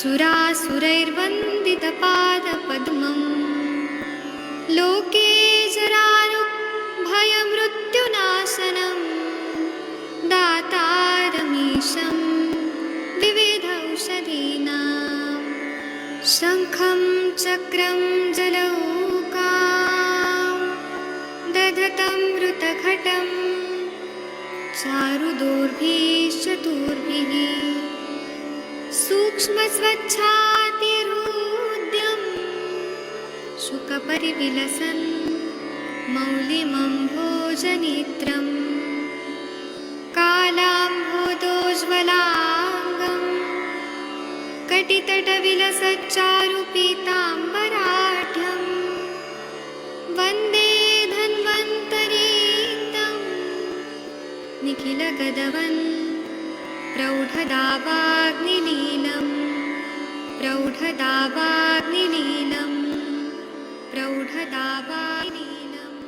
सुरासुरैर्वन्दितपादपद्मम् लोके जरारुभयमृत्युनाशनं दातारमीशं विविधौषधीनां शङ्खं चक्रं जलौकां दधतं मृतघटं चारुदोर्भिश्चतुर्भिः सूक्ष्मस्वच्छातिहृद्यं शुकपरिविलसन् मौलिमम्भोजनेत्रं कालाम्भोदोज्ज्वलाङ्गं कटितटविलसच्चारुपीताम्बराढ्यं वन्दे धन्वन्तरीतं निखिलगदवन् प्रौढदावाग्निलीलम् प्रौढदावाग्निलीलम् प्रौढदावाग्निलीलम्।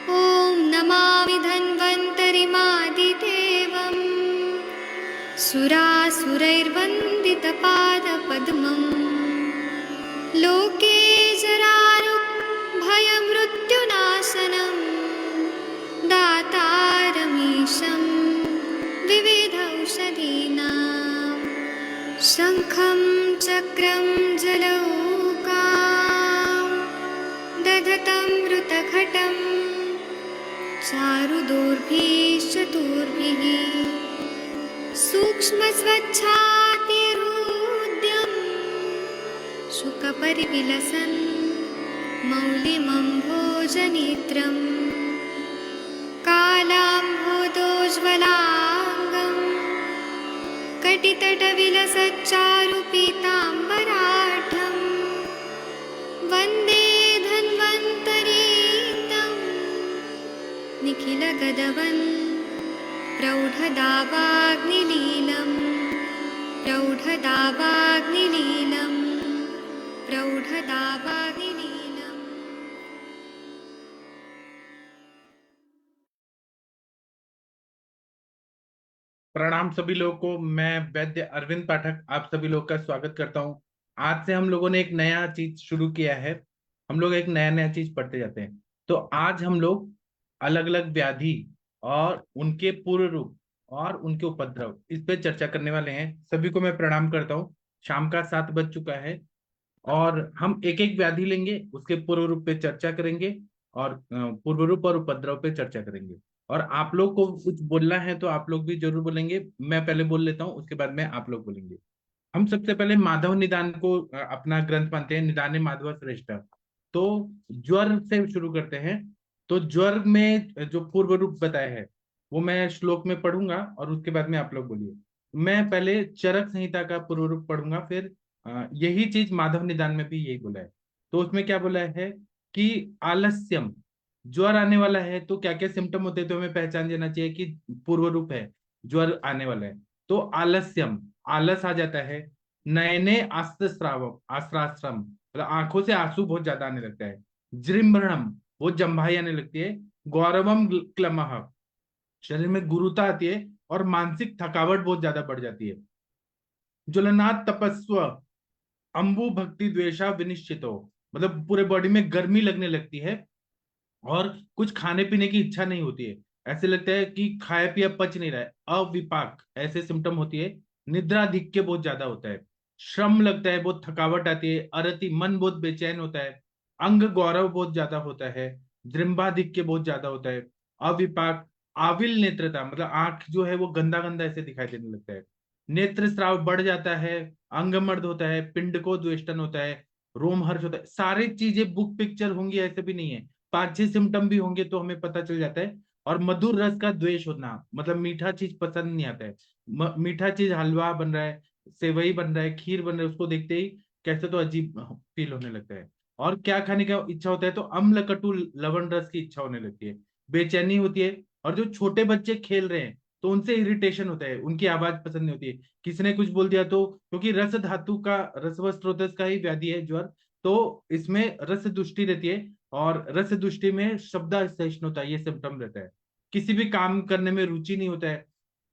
ॐ नमामि धन्वन्तरिमादिदेवम् सुरासुरैर्वन्दितपादपद्मम् लोके जरारुभयमृत्युनाशनं दातारमीशं विविधौषधीनां शङ्खं चक्रं जलौकां दधतं मृतघटं चारुदोर्भिश्चतुर्भिः सूक्ष्मस्वच्छातिहृद्यं शुकपरिविलसन् मौलिमम्भोजनेत्रं कालाम्भोदोज्ज्वलाङ्गं कटितटविलसच्चारुपीताम्बराढ्यं वन्दे धन्वन्तरीतं निखिलगदवन् प्रौढदावाग्निलीलम् प्रौढदावाग्निलीलम् प्रौढदावाग्निलीलम्। प्रणाम सभी लोगों को। मैं वैद्य अरविंद पाठक आप सभी लोग का स्वागत करता हूं। आज से हम लोगों ने एक नया चीज शुरू किया है। हम लोग एक नया चीज पढ़ते जाते हैं। तो आज हम लोग अलग अलग व्याधि और उनके पूर्व रूप और उनके उपद्रव इस पे चर्चा करने वाले हैं। सभी को मैं प्रणाम करता हूँ। शाम का 7 बज चुका है और हम एक एक व्याधि लेंगे, उसके पूर्व रूप पे चर्चा करेंगे और पूर्व रूप और उपद्रव पे चर्चा करेंगे। और आप लोग को कुछ बोलना है तो आप लोग भी जरूर बोलेंगे। मैं पहले बोल लेता हूँ, उसके बाद में आप लोग बोलेंगे। हम सबसे पहले माधव निदान को अपना ग्रंथ मानते हैं, निदाने माधव श्रेष्ठ। तो ज्वर से शुरू करते हैं। तो ज्वर में जो पूर्व रूप बताया है वो मैं श्लोक में पढ़ूंगा और उसके बाद में आप लोग बोलिए। मैं पहले चरक संहिता का पूर्व रूप पढ़ूंगा, फिर यही चीज माधव निदान में भी यही बोला है। तो उसमें क्या बोला है कि आलस्यम, ज्वर आने वाला है तो क्या क्या सिम्टम होते हैं तो हमें पहचान देना चाहिए कि पूर्व रूप है, ज्वर आने वाला है। तो आलस्यम, आलस आ जाता है। नयने आस्त्रस्रावम, आस्त्राश्रम मतलब आंखों से आंसू बहुत ज्यादा आने लगता है। जृंभणम, वो जम्भाई आने लगती है। गौरवम क्लमह, शरीर में गुरुता आती है और मानसिक थकावट बहुत ज्यादा बढ़ जाती है। ज्वलनात् तपस्व अंबु भक्ति द्वेषा विनिश्चितो, मतलब पूरे बॉडी में गर्मी लगने लगती है और कुछ खाने पीने की इच्छा नहीं होती है। ऐसे लगता है कि खाया पिया पच नहीं रहा है। अविपाक ऐसे सिम्टम होती है। निद्राधिक्य बहुत ज्यादा होता है। श्रम लगता है, बहुत थकावट आती है। अरति, मन बहुत बेचैन होता है। अंग गौरव बहुत ज्यादा होता है। जृंभाधिक्य बहुत ज्यादा होता है। अविपाक, आविल नेत्रता मतलब आंख जो है वो गंदा गंदा ऐसे दिखाई देने लगता है। नेत्र स्राव बढ़ जाता है। अंगमर्द होता है। पिंड को द्वेष्टन होता है। रोमहर्ष होता है। सारी चीजें बुक पिक्चर होंगी ऐसे भी नहीं है, 5-6 सिम्टम भी होंगे तो हमें पता चल जाता है। और मधुर रस का द्वेष होना मतलब मीठा चीज पसंद नहीं आता है। मीठा चीज, हलवा बन रहा है, सेवई बन रहा है, खीर बन रहा है, उसको देखते ही कैसे तो अजीब फील होने लगता है। और क्या खाने का इच्छा होता है तो अम्ल कटु लवण रस की इच्छा होने लगती है। बेचैनी होती है। और जो छोटे बच्चे खेल रहे हैं तो उनसे इरिटेशन होता है, उनकी आवाज पसंद नहीं होती है। किसी ने कुछ बोल दिया तो, क्योंकि रस धातु का, रसव स्रोत का ही व्याधि है ज्वर, तो इसमें रस दुष्टि रहती है, और रस दुष्टि में शब्द सहिष्णुता ये सिम्टम रहता है। किसी भी काम करने में रुचि नहीं होता है।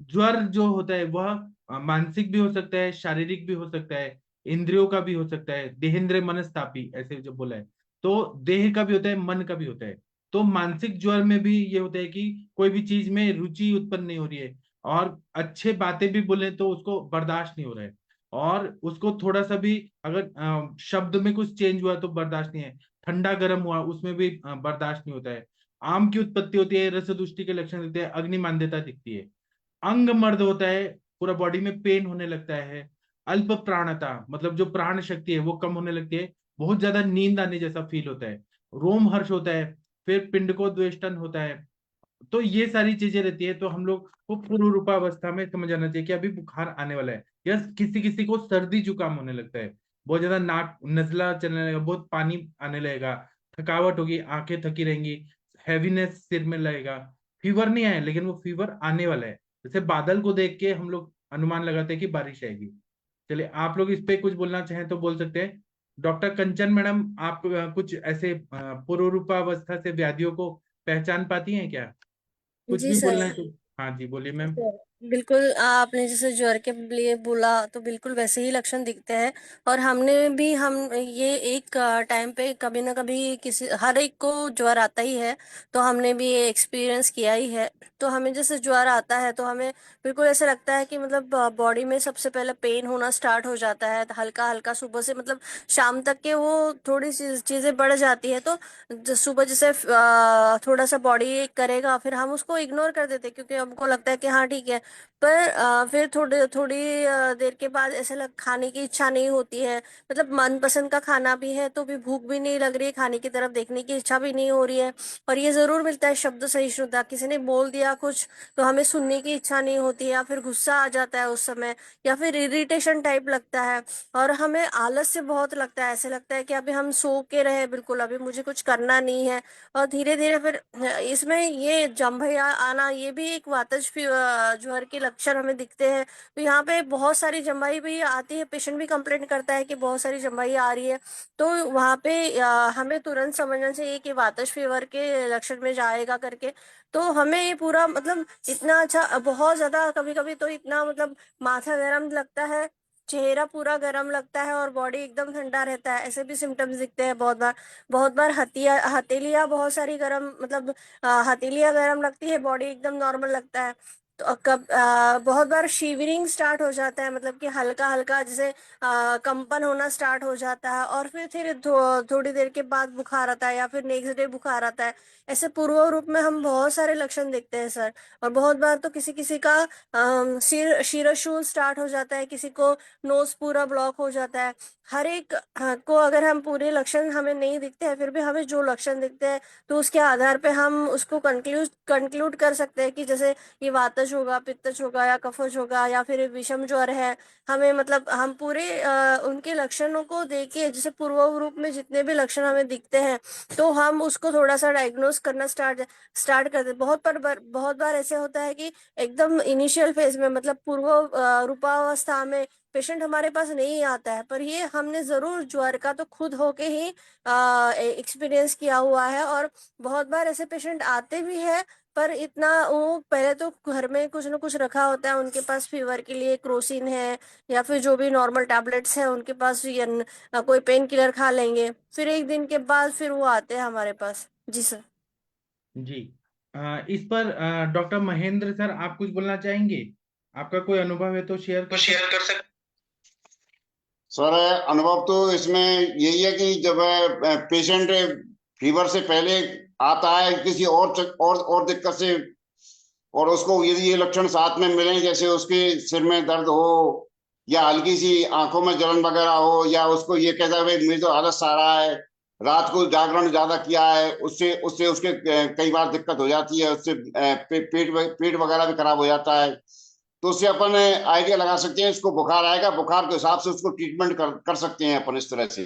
ज्वर जो होता है वह मानसिक भी हो सकता है, शारीरिक भी हो सकता है, इंद्रियों का भी हो सकता है, देहेंद्र मनस्तापी ऐसे जो बोला है, तो देह का भी होता है, मन का भी होता है। तो मानसिक ज्वर में भी ये होता है कि कोई भी चीज में रुचि उत्पन्न नहीं हो रही है, और अच्छे बातें भी बोले तो उसको बर्दाश्त नहीं हो रहा है, और उसको थोड़ा सा भी अगर शब्द में कुछ चेंज हुआ तो बर्दाश्त नहीं है, ठंडा गर्म हुआ उसमें भी बर्दाश्त नहीं होता है। आम की उत्पत्ति होती है, रसदुष्टि के लक्षण दिखते हैं, अग्निमांद्यता दिखती है, अंग मर्द होता है, पूरा बॉडी में पेन होने लगता है, अल्प प्राणता मतलब जो प्राण शक्ति है वो कम होने लगती है, बहुत ज्यादा नींद आने जैसा फील होता है, रोम हर्ष होता है, फिर पिंड को द्वेष्टन होता है। तो ये सारी चीजें रहती है, तो हम लोग को पूर्व रूपावस्था में समझ आना चाहिए कि अभी बुखार आने वाला है, या किसी किसी को सर्दी जुकाम होने लगता है, बहुत ज्यादा नाक नजला चलने लगेगा, बहुत पानी आने लगेगा, थकावट होगी, आंखें थकी रहेंगी, हैवीनेस सिर में लगेगा। फीवर नहीं आया लेकिन वो फीवर आने वाला है, जैसे बादल को देख के हम लोग अनुमान लगाते हैं कि बारिश आएगी। चलिए आप लोग इस पे कुछ बोलना चाहें तो बोल सकते हैं। डॉक्टर कंचन मैडम, आप कुछ ऐसे पूर्व रूपावस्था से व्याधियों को पहचान पाती हैं क्या? कुछ जी भी सर। बोलना है तो हाँ जी बोलिए मैम। सर, बिल्कुल आपने जैसे ज्वर के लिए बोला तो बिल्कुल वैसे ही लक्षण दिखते हैं। और हमने भी हम ये एक टाइम पे कभी ना कभी किसी हर एक को ज्वर आता ही है, तो हमने भी ये एक्सपीरियंस किया ही है। तो हमें जैसे ज्वर आता है तो हमें बिल्कुल ऐसा लगता है कि मतलब बॉडी में सबसे पहले पेन होना स्टार्ट हो जाता है, हल्का हल्का सुबह से मतलब शाम तक के वो थोड़ी सी चीजें बढ़ जाती है। तो सुबह जैसे थोड़ा सा बॉडी करेगा, फिर हम उसको इग्नोर कर देते हैं, क्योंकि हमको लगता है कि हाँ ठीक है। पर फिर थोड़ी थोड़ी देर के बाद ऐसे खाने की इच्छा नहीं होती है, मतलब मनपसंद का खाना भी है तो भी भूख भी नहीं लग रही है, खाने की तरफ देखने की इच्छा भी नहीं हो रही है। और ये जरूर मिलता है शब्द सहिष्णुता, किसी ने बोल दिया कुछ तो हमें सुनने की इच्छा नहीं होती है, या फिर गुस्सा आ जाता है उस समय, या फिर इरिटेशन टाइप लगता है। और हमें आलस से बहुत लगता है, ऐसे लगता है कि अभी हम सो के रहे, बिल्कुल अभी मुझे कुछ करना नहीं है। और धीरे धीरे फिर इसमें ये जम्भैया आना ये भी एक वातज ज्वर के लक्षण हमें दिखते हैं। तो यहाँ पे बहुत सारी जम्भाई भी आती है, पेशेंट भी कंप्लेंट करता है कि बहुत सारी जम्भाई आ रही है। तो वहाँ पे हमें तुरंत समझना चाहिए कि वातज फीवर के लक्षण में जाएगा करके। तो हमें ये पूरा मतलब इतना अच्छा, बहुत ज्यादा कभी कभी तो इतना मतलब माथा गर्म लगता है, चेहरा पूरा गर्म लगता है और बॉडी एकदम ठंडा रहता है, ऐसे भी सिम्टम्स दिखते हैं बहुत बार। बहुत बार हथेलियां बहुत सारी गर्म मतलब हथेलियां गर्म लगती है, बॉडी एकदम नॉर्मल लगता है। तो बहुत बार शिवरिंग स्टार्ट हो जाता है, मतलब कि हल्का हल्का जैसे कंपन होना स्टार्ट हो जाता है, और फिर थोड़ी देर के बाद बुखार आता है, या फिर नेक्स्ट डे बुखार आता है। ऐसे पूर्व रूप में हम बहुत सारे लक्षण देखते हैं सर। और बहुत बार तो किसी किसी का शिरशूल स्टार्ट हो जाता है, किसी को नोज पूरा ब्लॉक हो जाता है। हर एक को अगर हम पूरे लक्षण हमें नहीं दिखते हैं, फिर भी हमें जो लक्षण दिखते हैं तो उसके आधार पे हम उसको कंक्लूड कर सकते हैं कि जैसे ये वातज होगा, पित्तज होगा, या कफज होगा, या फिर विषम ज्वर है। हमें मतलब हम पूरे उनके लक्षणों को देके, जैसे पूर्व रूप में जितने भी लक्षण हमें दिखते हैं, तो हम उसको थोड़ा सा डायग्नोस करना स्टार्ट स्टार्ट करते हैं। बहुत बार ऐसे होता है कि एकदम इनिशियल फेज में मतलब पूर्व रूपावस्था में पेशेंट हमारे पास नहीं आता है, पर ये हमने जरूर ज्वर का तो खुद होके ही एक्सपीरियंस किया हुआ है। और बहुत बार ऐसे पेशेंट आते भी है, पर इतना वो पहले तो घर में कुछ ना कुछ रखा होता है उनके पास, फीवर के लिए क्रोसिन है, या फिर जो भी नॉर्मल टैबलेट्स है उनके पास, या कोई पेन किलर खा लेंगे, फिर एक दिन के बाद फिर वो आते हैं हमारे पास। जी सर। जी इस पर डॉक्टर महेंद्र सर आप कुछ बोलना चाहेंगे? आपका कोई अनुभव है तो शेयर तो कर सकते। शेयर कर सकते। सर अनुभव तो इसमें यही है कि जब पेशेंट फीवर से पहले आता है किसी और दिक्कत से, और उसको यदि ये लक्षण साथ में मिले, जैसे उसके सिर में दर्द हो, या हल्की सी आंखों में जलन वगैरह हो, या उसको ये कहता है भाई मुझे तो आलस आ रहा है, रात को जागरण ज्यादा किया है, उससे उससे उसके कई बार दिक्कत हो जाती है, उससे पेट वगैरह भी खराब हो जाता है। तो उससे अपन आइडिया लगा सकते हैं इसको बुखार आएगा, बुखार के हिसाब से उसको ट्रीटमेंट कर सकते हैं अपन इस तरह से।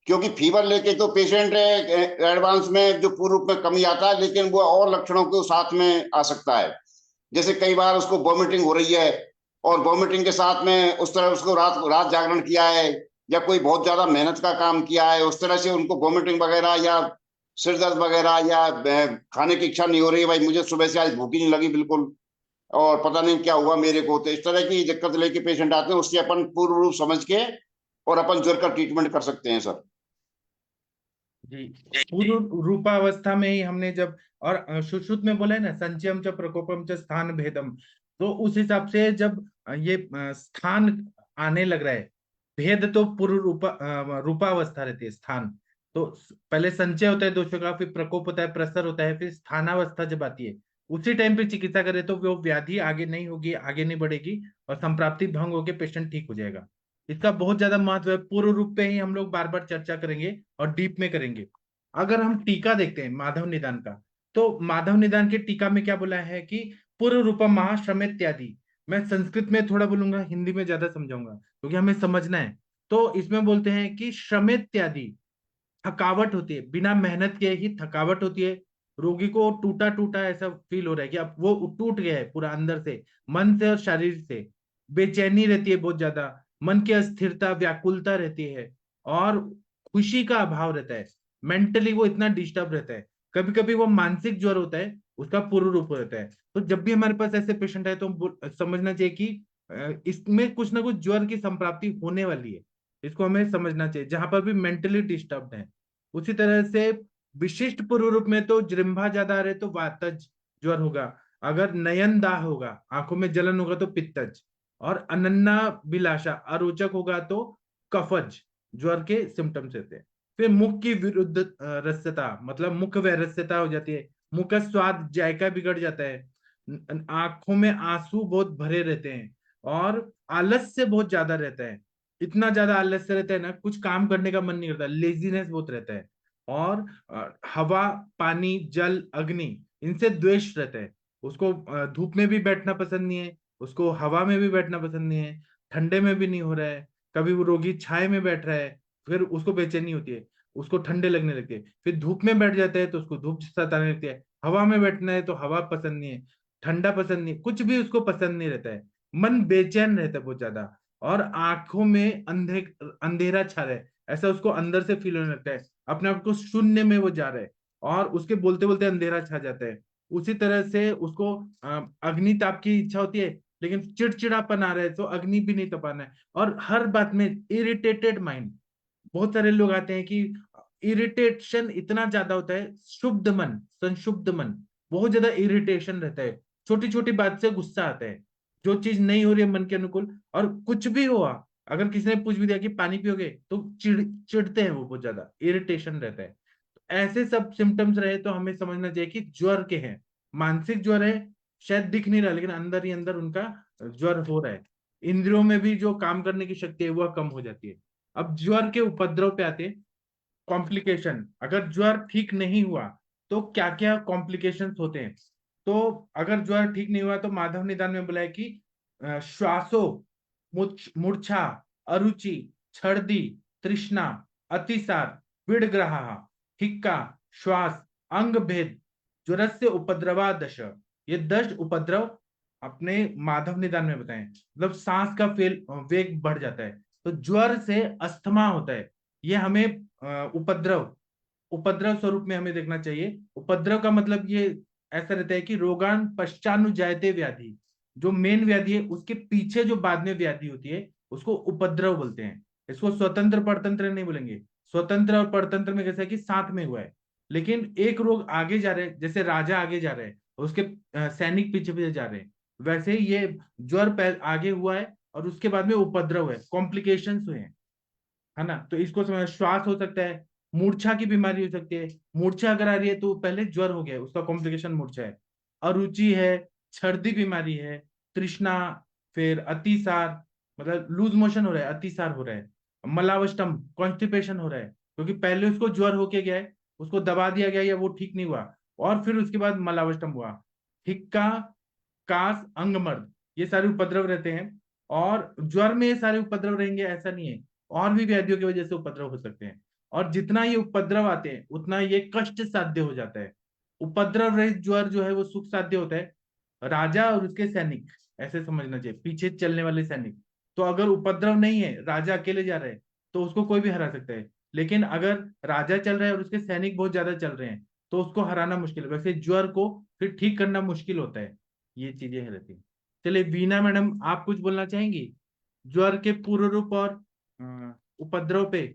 क्योंकि फीवर लेके तो पेशेंट एडवांस में जो पूर्व रूप में कमी आता है, लेकिन वो और लक्षणों के साथ में आ सकता है। जैसे कई बार उसको वॉमिटिंग हो रही है, और वॉमिटिंग के साथ में उस तरह उसको रात रात जागरण किया है, या कोई बहुत ज्यादा मेहनत का काम किया है, उस तरह से उनको वोमिटिंग वगैरह या सिर दर्द वगैरह या खाने की इच्छा नहीं हो रही, भाई मुझे सुबह से आज भूख ही नहीं लगी बिल्कुल, और पता नहीं क्या हुआ मेरे को, तो इस तरह की दिक्कत लेके पेशेंट आते हैं, उससे अपन पूर्ण रूप समझ के और अपन ज्वर का ट्रीटमेंट कर सकते हैं सर। जी, पूर्व रूपावस्था में ही हमने जब, और सुश्रुत में बोला है ना, संचयम च प्रकोपम च स्थान भेदम, तो उस हिसाब से जब ये स्थान आने लग रहा है, भेद तो पूर्व रूपावस्था रहती है, स्थान तो पहले संचय होता है दोषों का, फिर प्रकोप होता है, प्रसर होता है, फिर स्थानावस्था जब आती है, उसी टाइम पे चिकित्सा करे तो वो व्याधि आगे नहीं होगी, आगे नहीं बढ़ेगी, और संप्राप्ति भंग होकर पेशेंट ठीक हो जाएगा। इसका बहुत ज्यादा महत्व है। पूर्व रूप पे ही हम लोग बार बार चर्चा करेंगे और डीप में करेंगे। अगर हम टीका देखते हैं माधव निदान का, तो माधव निदान के टीका में क्या बोला है कि पूर्व रूपम महाश्रम इत्यादि। मैं संस्कृत में थोड़ा बोलूंगा, हिंदी में ज्यादा समझाऊंगा क्योंकि हमें समझना है। तो इसमें बोलते हैं कि श्रम इत्यादि, थकावट होती है, बिना मेहनत के ही थकावट होती है, रोगी को टूटा टूटा ऐसा फील हो रहा है कि अब वो टूट गया है पूरा अंदर से, मन से और शरीर से। बेचैनी रहती है बहुत ज्यादा, मन की अस्थिरता व्याकुलता रहती है, और खुशी का अभाव रहता है, मेंटली वो इतना डिस्टर्ब रहता है। कभी कभी वो मानसिक ज्वर होता है, उसका पूर्व रूप रहता है। तो जब भी हमारे पास ऐसे पेशेंट है तो समझना चाहिए कि इसमें कुछ ना कुछ ज्वर की संप्राप्ति होने वाली है, इसको हमें समझना चाहिए, जहां पर भी मेंटली डिस्टर्ब है। उसी तरह से विशिष्ट पूर्व रूप में तो जृंभा ज्यादा आ रहे तो वातज ज्वर होगा, अगर नयन दाह होगा, आंखों में जलन होगा तो पित्तज, और अनन्ना बिलाशा अरोचक होगा तो कफज ज्वर के सिम्टम्स रहते हैं। फिर मुख की विरुद्ध रस्यता, मतलब मुख वैरस्यता हो जाती है, मुख का स्वाद जायका बिगड़ जाता है, आंखों में आंसू बहुत भरे रहते हैं, और आलस्य बहुत ज्यादा रहता है, इतना ज्यादा आलस्य रहता है ना, कुछ काम करने का मन नहीं करता, लेजीनेस बहुत रहता है। और हवा, पानी, जल, अग्नि, इनसे द्वेष रहता है, उसको धूप में भी बैठना पसंद नहीं है, उसको हवा में भी बैठना पसंद नहीं है, ठंडे में भी नहीं हो रहा है। कभी वो रोगी छाए में बैठ रहा है, फिर उसको बेचैनी होती है, उसको ठंडे लगने लगती है, फिर धूप में बैठ जाता है तो उसको धूप सताने लगती है, हवा में बैठना है तो हवा पसंद नहीं है, ठंडा पसंद नहीं, कुछ भी उसको पसंद नहीं रहता है, मन बेचैन रहता है बहुत ज्यादा, और आंखों में अंधेरा छा रहा है, ऐसा उसको अंदर से फील होने लगता है, अपने आप को शून्य में वो जा रहा है, और उसके बोलते बोलते अंधेरा छा जाता है। उसी तरह से उसको अग्नि ताप की इच्छा होती है, लेकिन चिड़चिड़ापन आ रहा है तो अग्नि भी नहीं तपाना है, और हर बात में इरिटेटेड माइंड। बहुत सारे लोग आते हैं कि इरिटेशन इतना ज्यादा होता है, शुद्ध मन, संशुद्ध मन, बहुत ज्यादा इरिटेशन रहता है, छोटी छोटी बात से गुस्सा आता है, जो चीज नहीं हो रही है मन के अनुकूल, और कुछ भी हुआ, अगर किसी ने पूछ भी दिया कि पानी पियोगे तो चिढ़ते हैं, वो बहुत ज्यादा इरिटेशन रहता है। ऐसे सब सिम्टम्स रहे तो हमें समझना चाहिए कि ज्वर के हैं, मानसिक ज्वर है, शायद दिख नहीं रहा लेकिन अंदर ही अंदर उनका ज्वर हो रहा है। इंद्रियों में भी जो काम करने की शक्ति है वह कम हो जाती है। अब ज्वर के उपद्रव पे आते हैं, कॉम्प्लिकेशन। अगर ज्वर ठीक नहीं हुआ तो क्या क्या कॉम्प्लिकेशंस होते हैं। तो अगर ज्वर ठीक नहीं हुआ तो माधव निदान में बोला है कि श्वासो, मूर्छा, अरुचि, छर्दी, तृष्णा, अतिसार, विड़ग्रह, हिक्का, श्वास, अंग भेद, ज्वरस्य उपद्रवा दश। ये 10 उपद्रव अपने माधव निदान में बताएं, मतलब सांस का फेल वेग बढ़ जाता है। तो ज्वर से अस्थमा होता है, ये हमें उपद्रव उपद्रव स्वरूप में हमें देखना चाहिए। उपद्रव का मतलब ये ऐसा रहता है कि रोगान पश्चानुजायते व्याधि, जो मेन व्याधि है उसके पीछे जो बाद में व्याधि होती है उसको उपद्रव बोलते हैं। इसको स्वतंत्र परतंत्र नहीं बोलेंगे। स्वतंत्र और परतंत्र में कैसा है कि साथ में हुआ है, लेकिन एक रोग आगे जा रहे हैं, जैसे राजा आगे जा रहे हैं उसके सैनिक पीछे पीछे जा रहे हैं, वैसे ही ये ज्वर आगे हुआ है और उसके बाद में उपद्रव है, कॉम्प्लिकेशंस हुए हैं, है ना। तो इसको समझ, श्वास हो सकता है, मूर्छा की बीमारी हो सकती है, मूर्छा अगर आ रही है तो पहले ज्वर हो गया है, उसका कॉम्प्लिकेशन मूर्छा है। अरुचि है, छर्दी बीमारी है, तृष्णा, फिर अतिसार, मतलब लूज मोशन हो रहा है, अतिसार हो रहा है, मलावष्टम, कॉन्स्टिपेशन हो रहा है, क्योंकि पहले उसको ज्वर होके गया है, उसको दबा दिया गया या वो ठीक नहीं हुआ, और फिर उसके बाद मलावष्टम हुआ। हिक्का, कास, अंगमर्द, ये सारे उपद्रव रहते हैं। और ज्वर में ये सारे उपद्रव रहेंगे ऐसा नहीं है, और भी व्याधियों की वजह से उपद्रव हो सकते हैं, और जितना ये उपद्रव आते हैं उतना ये कष्ट साध्य हो जाता है। उपद्रव रहित ज्वर जो है वो सुख साध्य होता है। राजा और उसके सैनिक, ऐसे समझना चाहिए, पीछे चलने वाले सैनिक। तो अगर उपद्रव नहीं है, राजा अकेले जा रहे हैं, तो उसको कोई भी हरा सकता है। लेकिन अगर राजा चल रहा है और उसके सैनिक बहुत ज्यादा चल रहे हैं तो उसको हराना मुश्किल है। वैसे ज्वर को फिर ठीक करना मुश्किल होता है। ये चीजें रहती हैं। चलिए वीना मैडम, आप कुछ बोलना चाहेंगी ज्वर के पूर्व रूप और उपद्रव पे?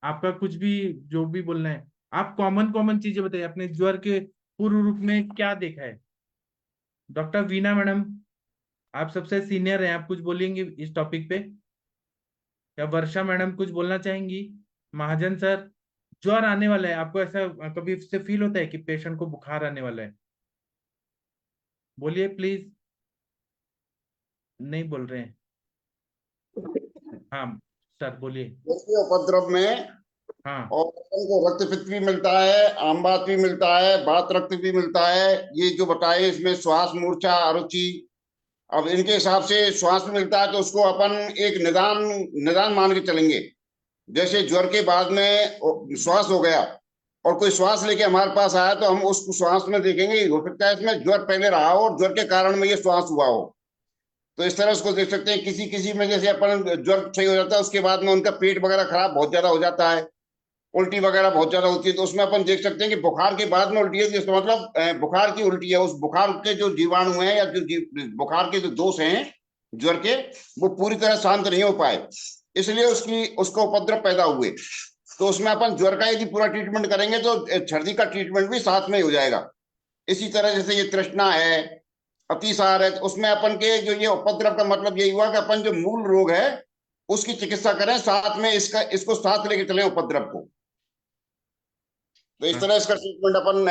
आपका कुछ भी जो भी बोलना है, आप कॉमन कॉमन चीजें बताइए, अपने ज्वर के पूर्व रूप में क्या देखा है। डॉक्टर वीना मैडम, आप सबसे सीनियर हैं, आप कुछ बोलेंगे इस टॉपिक पे? या वर्षा मैडम कुछ बोलना चाहेंगी? महाजन सर, ज्वर आने वाला है, आपको ऐसा कभी से फील होता है कि पेशेंट को बुखार आने वाला है? बोलिए प्लीज। नहीं बोल रहे हैं। हाँ सर बोलिए। देखिए, उपद्रव में हाँ और को रक्त पित्त भी मिलता है, आमवात भी मिलता है, वात रक्त भी मिलता है। ये जो बताए इसमें श्वास मूर्छा अरुचि, अब इनके हिसाब से श्वास में मिलता है तो उसको अपन एक निदान निदान मान के चलेंगे। जैसे ज्वर के बाद में श्वास हो गया और कोई श्वास लेके हमारे पास आया तो हम उस श्वास में देखेंगे, हो सकता है इसमें ज्वर पहले रहा हो और ज्वर के कारण में ये श्वास हुआ हो। तो इस तरह उसको देख सकते हैं। किसी किसी में जैसे अपन ज्वर सही हो जाता है उसके बाद में उनका पेट वगैरह खराब बहुत ज्यादा हो जाता है, उल्टी वगैरह बहुत ज्यादा होती है, तो उसमें अपन देख सकते हैं कि बुखार के बाद में उल्टी है, जिसका मतलब बुखार की उल्टी है। उस बुखार के जो जीवाणु हैं या जो बुखार के जो दोष हैं ज्वर के, वो पूरी तरह शांत नहीं हो पाए, इसलिए उसका उपद्रव पैदा हुए। तो उसमें अपन ज्वर का यदि पूरा ट्रीटमेंट करेंगे तो सर्दी का ट्रीटमेंट भी साथ में हो जाएगा। इसी तरह जैसे ये तृष्णा है, अतिसार है, तो उसमें अपन के जो ये उपद्रव का मतलब यही हुआ कि अपन जो मूल रोग है उसकी चिकित्सा करें, साथ में इसको साथ लेके चले उपद्रव को। तो इस तरह इसका ट्रीटमेंट अपन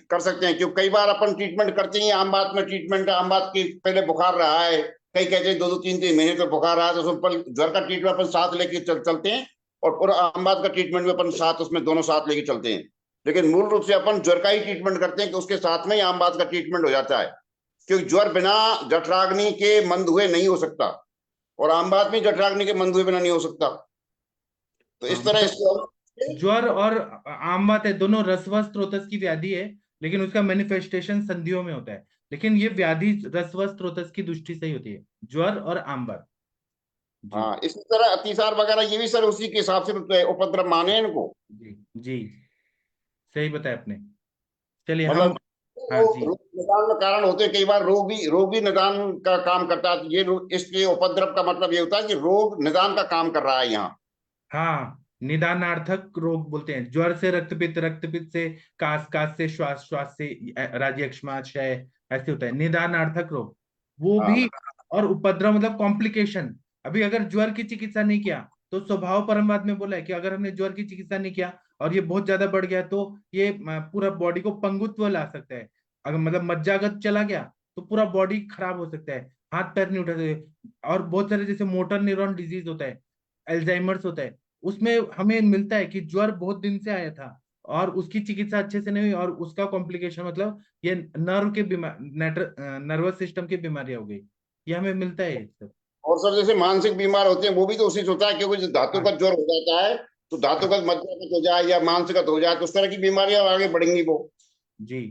कर सकते हैं। क्योंकि कई बार अपन ट्रीटमेंट करते हैं आम बात में, ट्रीटमेंट आम बात की पहले बुखार रहा है, कई कहते हैं 2-3 महीने तो बुखार रहा है, तो उसमें ज्वर का ट्रीटमेंट अपन साथ लेके चलते हैं और पूरा आम बात का ट्रीटमेंट भी अपन साथ उसमें दोनों साथ लेके चलते हैं। लेकिन मूल रूप से अपन ज्वर का ही ट्रीटमेंट करते हैं कि उसके साथ में ही आम बात का ट्रीटमेंट हो जाता है। क्योंकि ज्वर बिना जठराग्नि के मंद हुए नहीं हो सकता और आम बात में जठराग्नि के मंद हुए बिना नहीं हो सकता। तो इस तरह इसको ज्वर और आम बात है दोनों रसवस स्रोतस की व्याधि है, लेकिन उसका मैनिफेस्टेशन संधियों में होता है। लेकिन ये व्याधि रसवस स्रोतस की दृष्टि से ही होती है, ज्वर और आम बात। हाँ, इसी तरह अतिसार वगैरह ये भी सर उसी के हिसाब से उपद्रव माने इनको। जी जी, सही बताया आपने। चलिए हम, मतलब हाँ जी, रोग निदान में कारण होते हैं। कई बार रोग भी निदान का काम करता है। ये इसके उपद्रव का मतलब ये होता है कि रोग निदान का काम कर रहा है यहाँ। हाँ निदानार्थक रोग बोलते हैं। ज्वर से रक्तपित्त, रक्तपित्त से कास, कास से श्वास, श्वास से राज्यक्षमा, क्षय, ऐसे होता है निदानार्थक रोग वो हाँ, भी। और उपद्रव मतलब कॉम्प्लिकेशन। अभी अगर ज्वर की चिकित्सा नहीं किया तो स्वभाव परमवाद में बोला है कि अगर हमने ज्वर की चिकित्सा नहीं किया और ये बहुत ज्यादा बढ़ गया तो ये पूरा बॉडी को पंगुत्व ला सकता है। अगर मतलब मज्जागत चला गया तो पूरा बॉडी खराब हो सकता है, हाथ पैर नहीं उठा सकते। और बहुत सारे जैसे मोटर न्यूरॉन डिजीज होता है, एल्जाइमर्स होता है, उसमें हमें मिलता है कि ज्वर बहुत दिन से आया था और उसकी चिकित्सा अच्छे से नहीं हुई और उसका कॉम्प्लिकेशन मतलब ये नर्व के बीमार, नर्वस सिस्टम की बीमारियां हो गई। ये हमें मिलता है सब। और सर जैसे मानसिक बीमार होते हैं वो भी तो उसी से होता है। क्योंकि जब धातु का हाँ ज्वर हो जाता है तो हाँ धातुगत मज्जागत हो जाए या मानसिकत हो जाए तो उस तरह की बीमारियां आगे बढ़ेंगी वो। जी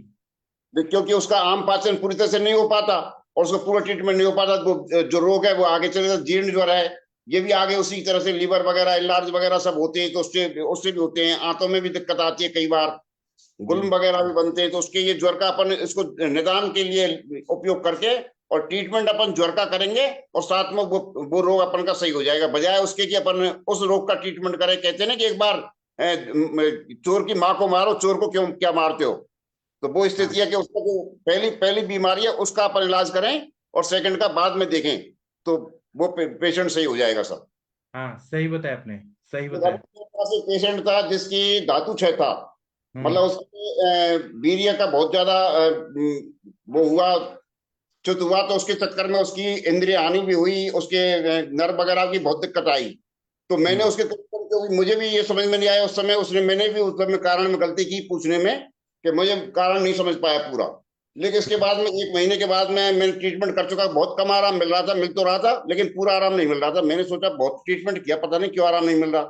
क्योंकि उसका आम पाचन पूरी तरह से नहीं हो पाता और उसका पूरा ट्रीटमेंट नहीं हो पाता, तो जो रोग है वो आगे चले जाता। जीर्ण ज्वर है, ये भी आगे उसी तरह से लीवर वगैरह इलाज वगैरह सब होते हैं तो उससे उससे भी होते हैं। आंतों में भी दिक्कत आती है, कई बार जी गुल्म वगैरह भी बनते हैं। तो उसके ये ज्वर का अपन इसको निदान के लिए उपयोग करके और ट्रीटमेंट अपन ज्वर का करेंगे और साथ में वो रोग अपन का सही हो जाएगा, बजाय उसके कि अपन उस रोग का ट्रीटमेंट करें। कहते हैं ना कि एक बार चोर की माँ को मारो, चोर को क्यों क्या मारते हो। तो वो हाँ स्थिति है कि उसका जो पहली पहली बीमारी है उसका अपन इलाज करें और सेकंड का बाद में देखें तो वो पेशेंट सही हो जाएगा सर। हाँ, सही बताया आपने, सही तो बताया। मेरे पास एक पेशेंट था जिसकी धातु क्षय था। मतलब हम्म उसके वीर्य का बहुत ज्यादा वो हुआ, च्युत हुआ, तो उसके चक्कर में उसकी इंद्रिय हानि भी हुई, उसके नर्व वगैरह की बहुत दिक्कत आई। तो मैंने हम्म उसके, क्योंकि मुझे भी ये समझ में नहीं आया उस समय, मैंने भी उस समय कारण में गलती की पूछने में कि मुझे कारण नहीं समझ पाया पूरा। लेकिन इसके बाद में 1 महीने के बाद में मैंने ट्रीटमेंट कर चुका, बहुत कम आराम मिल रहा था, मिल तो रहा था लेकिन पूरा आराम नहीं मिल रहा था। मैंने सोचा बहुत ट्रीटमेंट किया, पता नहीं क्यों आराम नहीं मिल रहा।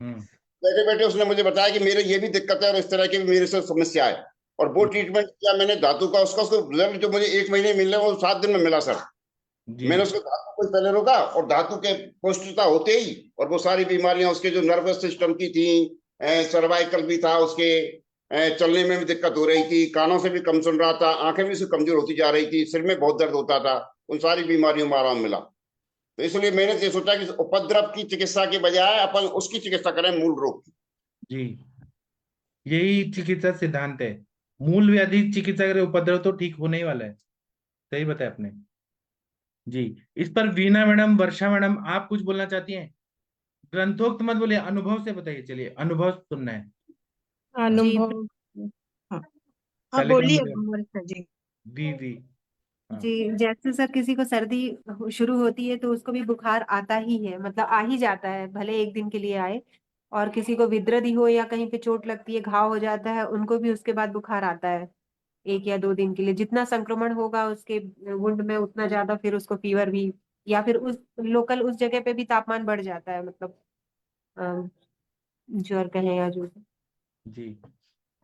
हम्म बैठे बैठे उसने मुझे बताया कि मेरे ये भी दिक्कत है और इस तरह की भी मेरे से समस्या है। और वो ट्रीटमेंट किया मैंने धातु का, उसका रिजल्ट जो मुझे 1 महीने मिल रहा है वो 7 दिन में मिला सर। जी मैंने उसको धातु को पहले रोका, और धातु के पौष्टिकता होते ही और वो सारी बीमारियां उसके जो नर्वस सिस्टम की थी, सर्वाइकल भी था उसके, चलने में भी दिक्कत हो रही थी, कानों से भी कम सुन रहा था, आंखें भी उसकी कमजोर होती जा रही थी, सिर में बहुत दर्द होता था, उन सारी बीमारियों में आराम मिला। तो इसलिए मैंने ये सोचा कि उपद्रव की चिकित्सा के बजाय अपन उसकी चिकित्सा करें, मूल रोग की। जी, यही चिकित्सा सिद्धांत है। मूल व्याधि चिकित्सा करे, उपद्रव तो ठीक होने ही वाला है। सही बताया आपने। जी, इस पर वीणा मैडम, वर्षा मैडम, आप कुछ बोलना चाहती हैं? ग्रंथोक्त मत बोलिए, अनुभव से बताइए। चलिए, अनुभव सुनना है। जी अनुभव। हाँ, हाँ पहले कौन बोलिए बोलेगा? मोनिका जी। वी। हाँ। जी, जैसे सर किसी को सर्दी शुरू होती है तो उसको भी बुखार आता ही है, मतलब आ ही जाता है, भले एक दिन के लिए आए। और किसी को विद्रदी हो या कहीं पे चोट लगती है, घाव हो जाता है, उनको भी उसके बाद बुखार आता है 1 या 2 दिन के लिए। जितना संक्रमण होगा उसके वुंड में उतना ज्यादा फिर उसको फीवर भी, या फिर उस लोकल उस जगह पे भी तापमान बढ़ जाता है, मतलब अम, ज्वर कहें या जो। जी,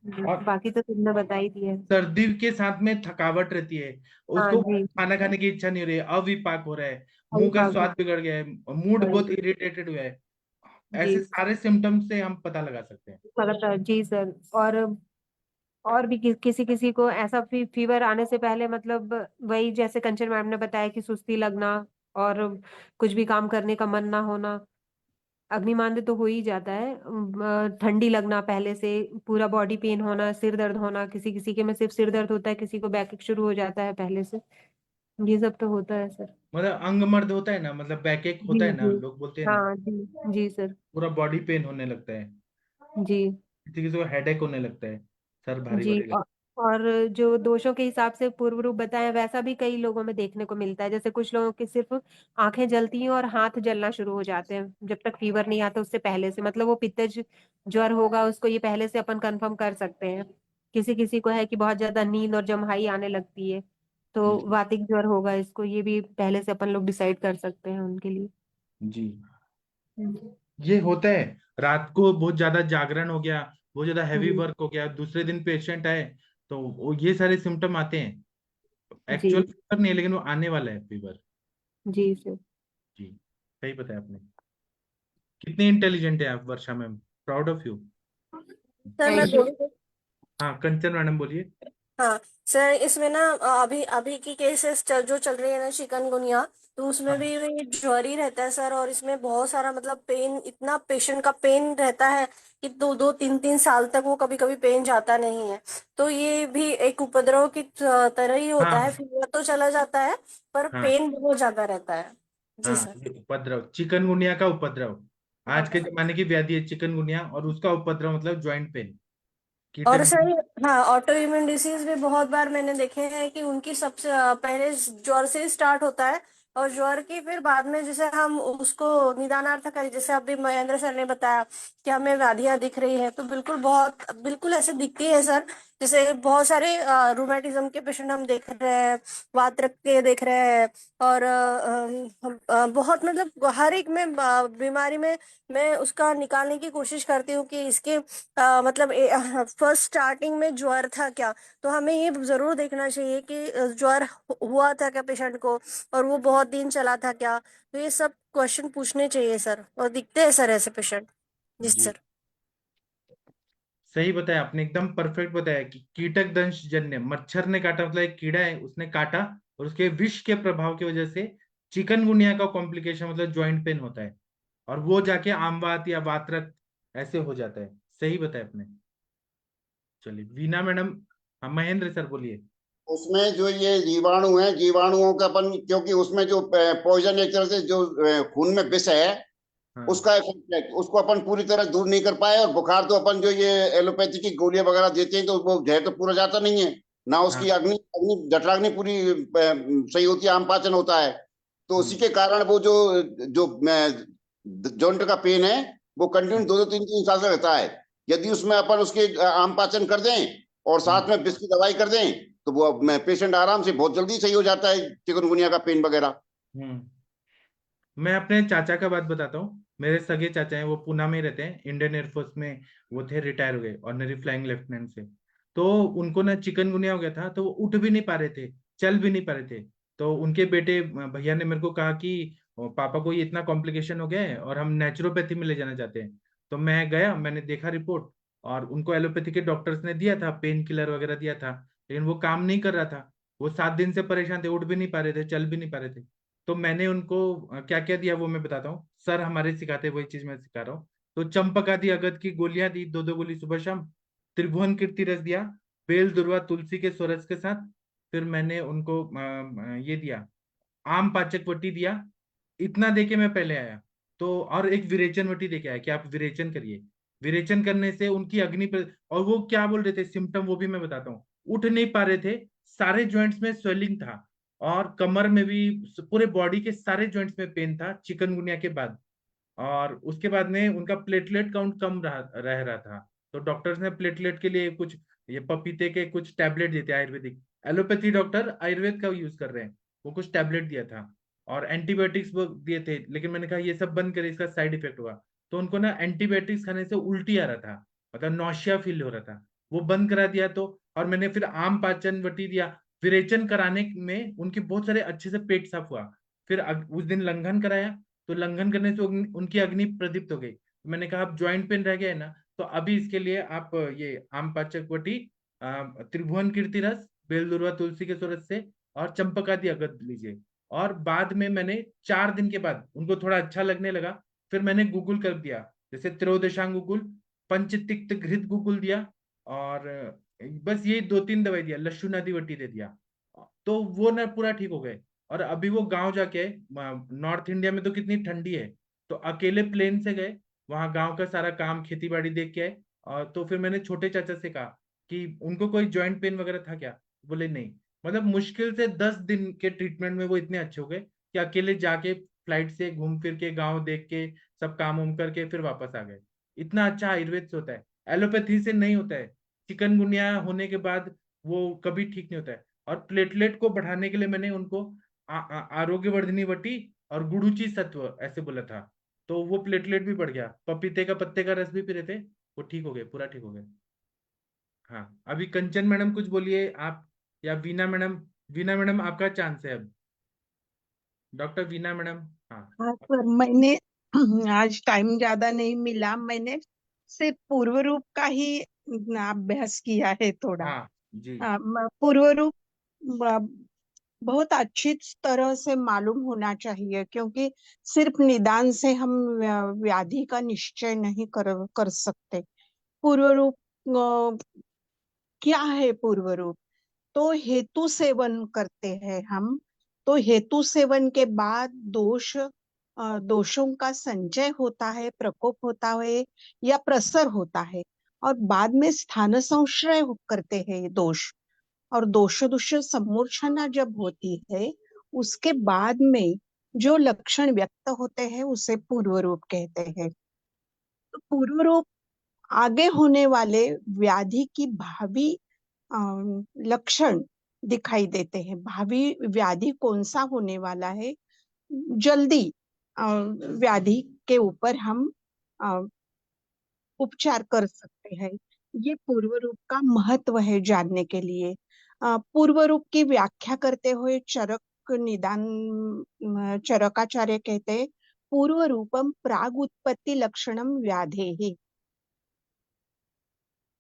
जी, और बाकी तो तुमने बता ही दिया है। सर्दी के साथ में थकावट रहती है, हाँ उसको जी। खाना खाने की इच्छा नहीं हो रही है, अविपाक हो रहा है, वही मुंह का बात स्वाद बिगड़ गया है, मूड है। बहुत इरिटेटेड हुआ है। ऐसे जी, सारे सिम्टम्स से हम पता लगा सकते हैं। लगातार जी सर। और भी किसी किसी को ऐसा फीवर आने से पहले, मतलब वही जैसे कंचन मैम ने बताया कि सुस्ती लगना, और कुछ भी काम करने का मन ना होना, अग्निमांद्य तो हो ही जाता है। ठंडी लगना पहले से, पूरा बॉडी पेन होना, सिर दर्द होना, किसी किसी के में सिर्फ सिर दर्द होता है, किसी को बैक शुरू हो जाता है पहले से। ये सब तो होता है सर। मतलब अंग मर्द होता है ना, मतलब बैकएक जी होता है ना, जी। लोग बोलते हैं ना, हाँ जी। जी सर। पूरा बॉडी पेन होने लगता है। जी। किसी किसी को हेडेक होने लगता है, सर भारी जी। भारी लगता और जो दोषों के हिसाब से पूर्व रूप बताया, वैसा भी कई लोगों में देखने को मिलता है। जैसे कुछ लोगों की सिर्फ आंखें जलती हैं और हाथ जलना शुरू हो जाते हैं, जब तक फीवर नहीं आता उससे पहले से, मतलब वो पित्तज ज्वर होगा उसको, ये पहले से अपन कंफर्म कर सकते हैं। किसी किसी को है कि बहुत ज्यादा नींद और जम्हाई आने लगती है, है। तो जी। वातिक ज्वर होगा इसको, ये भी पहले से अपन लोग डिसाइड कर सकते हैं उनके लिए। जी, हम्म। ये होता है। रात को बहुत ज्यादा जागरण हो गया, बहुत ज्यादा हैवी जी। वर्क हो गया, दूसरे दिन पेशेंट आए, तो ये सारे सिम्टम आते हैं। जी। एक्चुअल फीवर नहीं है, लेकिन वो आने वाला है फीवर। जी सर। जी, सही बताया आपने। कितने इंटेलिजेंट है आप Varsha ma'am, proud of you. Sir मैं थैंक यू। बोलूँ? हाँ, कंचन मैडम बोलिए। हाँ सर, इसमें ना अभी अभी की केसेस जो चल रही है ना चिकनगुनिया, तो उसमें भी हाँ ये ज्वर ही रहता है सर। और इसमें बहुत सारा मतलब पेन, इतना पेशेंट का पेन रहता है कि 2 2 3 3 साल तक वो कभी कभी पेन जाता नहीं है। तो ये भी एक उपद्रव की तरह ही होता है। हाँ फीवर तो चला जाता है, पर हाँ पेन बहुत ज्यादा रहता है। जी हाँ, सर। ये उपद्रव, चिकनगुनिया का उपद्रव आज के जमाने की व्याधि है चिकनगुनिया, और उसका उपद्रव मतलब ज्वाइंट पेन, और कीटक। सर हाँ, ऑटो इम्यून डिसीज भी बहुत बार मैंने देखे हैं कि उनकी सबसे पहले ज्वर से स्टार्ट होता है, और ज्वर की फिर बाद में जैसे हम उसको निदानार्थ करें, जैसे अभी महेंद्र सर ने बताया कि हमें व्याधियां दिख रही है, तो बिल्कुल बहुत बिल्कुल ऐसे दिखती है सर। जैसे बहुत सारे रूमेटिज्म के पेशेंट हम देख रहे हैं, वात रक्त के देख रहे हैं, और बहुत मतलब हर एक में बीमारी में मैं उसका निकालने की कोशिश करती हूँ कि इसके मतलब फर्स्ट स्टार्टिंग में ज्वर था क्या। तो हमें ये जरूर देखना चाहिए कि ज्वर हुआ था क्या पेशेंट को, और वो बहुत दिन चला था क्या। तो ये सब क्वेश्चन पूछने चाहिए सर, और दिखते हैं सर ऐसे पेशेंट। जी जी, सर। सही बताया आपने, एकदम परफेक्ट बताया कि कीटक दंश जन्य, मच्छर ने काटा, मतलब एक कीड़ा है उसने काटा, और उसके विष के प्रभाव की वजह से चिकनगुनिया का कॉम्प्लिकेशन मतलब ज्वाइंट पेन होता है, और वो जाके आमवात या वातरक ऐसे हो जाता है। सही बताया आपने। चलिए वीना मैडम। हाँ, महेंद्र सर बोलिए। उसमें जो ये जीवाणु है, जीवाणुओं का अपन, क्योंकि उसमें जो पॉइजन एक तरह से जो खून में विष है, हाँ उसका इफेक्ट है, उसको अपन पूरी तरह दूर नहीं कर पाए। और बुखार तो अपन जो ये एलोपैथी की गोलियां वगैरह देते हैं, तो वो जहर तो पूरा जाता नहीं है ना, उसकी हाँ। अग्नि अग्नि जठराग्नि पूरी सही होती है, आम पाचन होता है। तो उसी हम्म। के कारण वो जो जो जॉइंट का पेन है, वो कंटिन्यू 2 2 3 3 साल से रहता है। यदि उसमें अपन उसके आम पाचन कर दें और हम्म। साथ में विष की दवाई कर दें, तो वो पेशेंट आराम से बहुत जल्दी सही हो जाता है, चिकनगुनिया का पेन वगैरह। हम्म। मैं अपने चाचा का बात बताता हूँ। मेरे सगे चाचा हैं, वो पूना में रहते हैं, इंडियन एयरफोर्स में वो थे, रिटायर हो गए ऑनरी फ्लाइंग लेफ्टिनेंट से। तो उनको ना चिकनगुनिया हो गया था, तो वो उठ भी नहीं पा रहे थे, चल भी नहीं पा रहे थे। तो उनके बेटे भैया ने मेरे को कहा कि पापा को ये इतना कॉम्प्लिकेशन हो गया है और हम नेचुरोपैथी में ले जाना चाहते हैं। तो मैं गया, मैंने देखा रिपोर्ट, और उनको एलोपैथी के डॉक्टर्स ने दिया था, पेन किलर वगैरह दिया था, लेकिन वो काम नहीं कर रहा था। वो 7 दिन से परेशान थे, उठ भी नहीं पा रहे थे, चल भी नहीं पा रहे थे। तो मैंने उनको क्या क्या दिया वो मैं बताता हूँ। सर हमारे सिखाते वही चीज मैं सिखा रहा हूँ। तो चंपक आदि अगत की गोलियां दी, 2-2 गोली सुबह शाम। त्रिभुवन कीर्ति रस दिया, बेल दुर्वा तुलसी के स्वरस के साथ। फिर मैंने उनको ये दिया, आम पाचक वटी दिया। इतना देके मैं पहले आया। तो और एक विरेचन वटी देके आया कि आप विरेचन करिए। विरेचन करने से उनकी अग्नि पर, और वो क्या बोल रहे थे सिम्टम वो भी मैं बताता हूँ। उठ नहीं पा रहे थे, सारे जॉइंट्स में स्वेलिंग था, और कमर में भी, पूरे बॉडी के सारे जॉइंट्स में पेन था चिकनगुनिया के बाद। और उसके बाद में उनका प्लेटलेट काउंट कम रह रहा था। तो डॉक्टर्स ने प्लेटलेट के लिए कुछ ये पपीते के कुछ टैबलेट देते हैं आयुर्वेदिक। एलोपैथी डॉक्टर आयुर्वेद का यूज कर रहे हैं, वो कुछ टैबलेट दिया था और एंटीबायोटिक्स वो दिए थे, लेकिन मैंने कहा ये सब बंद करें, इसका साइड इफेक्ट होगा। तो उनको ना एंटीबायोटिक्स खाने से उल्टी आ रहा था, मतलब नौशिया फील हो रहा था, वो बंद करा दिया। तो और मैंने फिर आम पाचन वटी दिया। विरेचन कराने में उनकी बहुत सारे अच्छे से पेट साफ हुआ। फिर उस दिन लंघन कराया, तो लंघन करने से उनकी अग्नि प्रदीप्त हो गई। मैंने कहा अब ज्वाइंट पेन रह गया है ना, तो अभी इसके लिए आप ये आम पाचक वटी, त्रिभुवन कीर्ति रस, बेलदुर्वा तुलसी के सूरज से, और चंपकादि अगत लीजिए। और बाद में मैंने 4 दिन के बाद उनको थोड़ा अच्छा लगने लगा, फिर मैंने गूगल कर दिया, जैसे त्रयोदशांग गूगल, पंचतिक्त घृत गूगल दिया, और बस ये 2-3 दवाई दिया, लशु नदी वटी दे दिया। तो वो ना पूरा ठीक हो गए। और अभी वो गांव जाके, नॉर्थ इंडिया में तो कितनी ठंडी है, तो अकेले प्लेन से गए, वहां गांव का सारा काम खेती बाड़ी देख के आए। और तो फिर मैंने छोटे चाचा से कहा कि उनको कोई जॉइंट पेन वगैरह था क्या, बोले नहीं। मतलब मुश्किल से 10 दिन के ट्रीटमेंट में वो इतने अच्छे हो गए कि अकेले जाके फ्लाइट से घूम फिर के गाँव देख के सब काम उम करके फिर वापस आ गए। इतना अच्छा आयुर्वेद से होता है, एलोपैथी से नहीं होता है। चिकनगुनिया होने के बाद वो कभी ठीक नहीं होता है। और प्लेटलेट को बढ़ाने के लिए मैंने उनको आरोग्यवर्धिनी वटी और गुड़ुची सत्व ऐसे बोला था। तो वो प्लेटलेट भी बढ़ गया। पपीते का पत्ते का रस भी पी रहे थे, वो ठीक हो गए, पूरा ठीक हो गए। हाँ, अभी कंचन मैडम कुछ बोलिए आप, या वीना मैडम। वीना मैडम आपका चांस है अब, डॉक्टर वीना मैडम। हाँ। हाँ सर, मैंने आज टाइम ज्यादा नहीं मिला, मैंने सिर्फ पूर्व रूप का ही अभ्यास किया है थोड़ा। हाँ जी। पूर्व रूप बहुत अच्छी तरह से मालूम होना चाहिए, क्योंकि सिर्फ निदान से हम व्याधि का निश्चय नहीं कर सकते। पूर्व रूप क्या है? पूर्व रूप तो हेतु सेवन करते हैं हम। तो हेतु सेवन के बाद दोषों का संचय होता है, प्रकोप होता है या प्रसर होता है, और बाद में स्थान संश्रय करते हैं ये दोष। और दोष दुष्य सम्मूर्छना जब होती है, उसके बाद में जो लक्षण व्यक्त होते हैं उसे पूर्व रूप कहते हैं। तो पूर्व रूप आगे होने वाले व्याधि की भावी लक्षण दिखाई देते हैं। भावी व्याधि कौन सा होने वाला है, जल्दी व्याधि के ऊपर हम उपचार कर सकते हैं। ये पूर्व रूप का महत्व है जानने के लिए। पूर्व रूप की व्याख्या करते हुए चरकाचार्य कहते हैं, पूर्व रूपम प्राग उत्पत्ति लक्षणम व्याधेहि,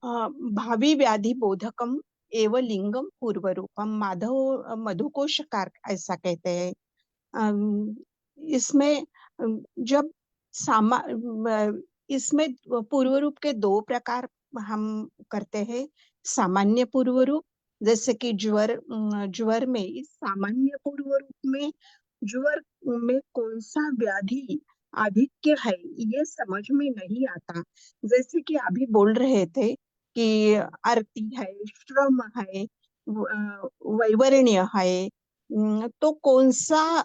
भावी व्याधि बोधकम एव लिंगम पूर्व रूपम। मधुकोशकार ऐसा कहते हैं। इसमें जब इसमें पूर्व रूप के 2 प्रकार हम करते हैं। सामान्य पूर्व रूप, जैसे कि ज्वर में इस सामान्य पूर्व रूप में ज्वर में कौन सा व्याधि आधिक्य है ये समझ में नहीं आता। जैसे कि अभी बोल रहे थे कि आरती है, श्रम है, वैवरण्य है, तो कौन सा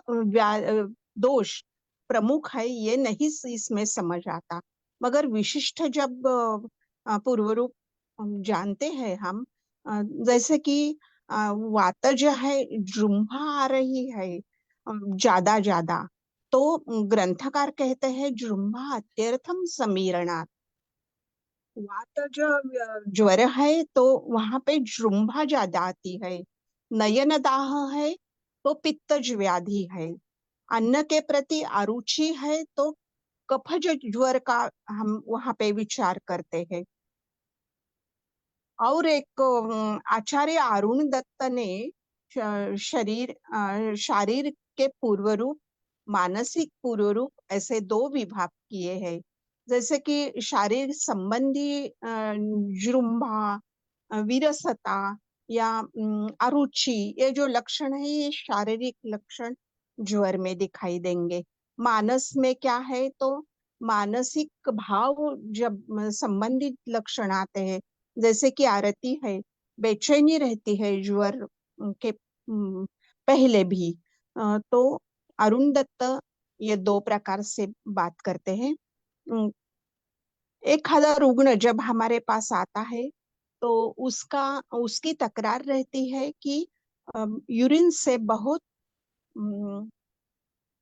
दोष प्रमुख है ये नहीं इसमें समझ आता। मगर विशिष्ट जब पूर्व रूप जानते हैं हम, जैसे कि वातज है, जृंभा आ रही है ज्यादा ज्यादा, तो ग्रंथकार कहते हैं जृंभा अत्यर्थम समीरणात्। वातज ज्वर है तो वहां पे जृंभा ज्यादा आती है। नयन दाह है तो पित्तज व्याधि है। अन्न के प्रति अरुचि है तो कफज ज्वर का हम वहां पे विचार करते हैं। और एक आचार्य अरुण दत्त ने शारीर के पूर्व रूप, मानसिक पूर्व रूप ऐसे दो विभाग किए हैं। जैसे कि शारीर संबंधी जृंभा, विरसता या अरुचि, ये जो लक्षण है ये शारीरिक लक्षण ज्वर में दिखाई देंगे। मानस में क्या है तो मानसिक भाव जब संबंधित लक्षण आते हैं, जैसे कि आरती है, बेचैनी रहती है ज्वर के पहले भी। तो अरुण दत्त ये दो प्रकार से बात करते हैं। एखादा रुग्ण जब हमारे पास आता है तो उसकी तकरार रहती है कि यूरिन से बहुत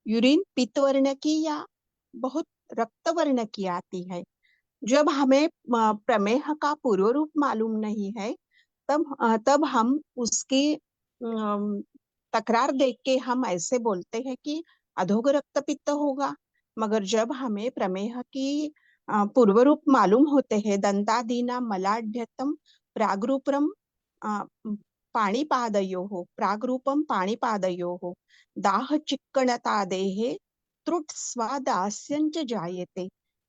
यूरिन पीत वर्ण की या बहुत रक्त वर्ण की आती है। जब हमें प्रमेह का पूर्व रूप मालूम नहीं है तब हम उसकी तकरार देख के हम ऐसे बोलते हैं कि अधोग रक्तपित्त होगा। मगर जब हमें प्रमेह की पूर्व रूप मालूम होते हैं, दंतादीना मलाढ्यतम प्रागरूपम पाणिपादयोः, प्रागरूपम पाणिपादयोः, दाह चिक्कणतादेः त्रुट स्वादास्यंच जायते।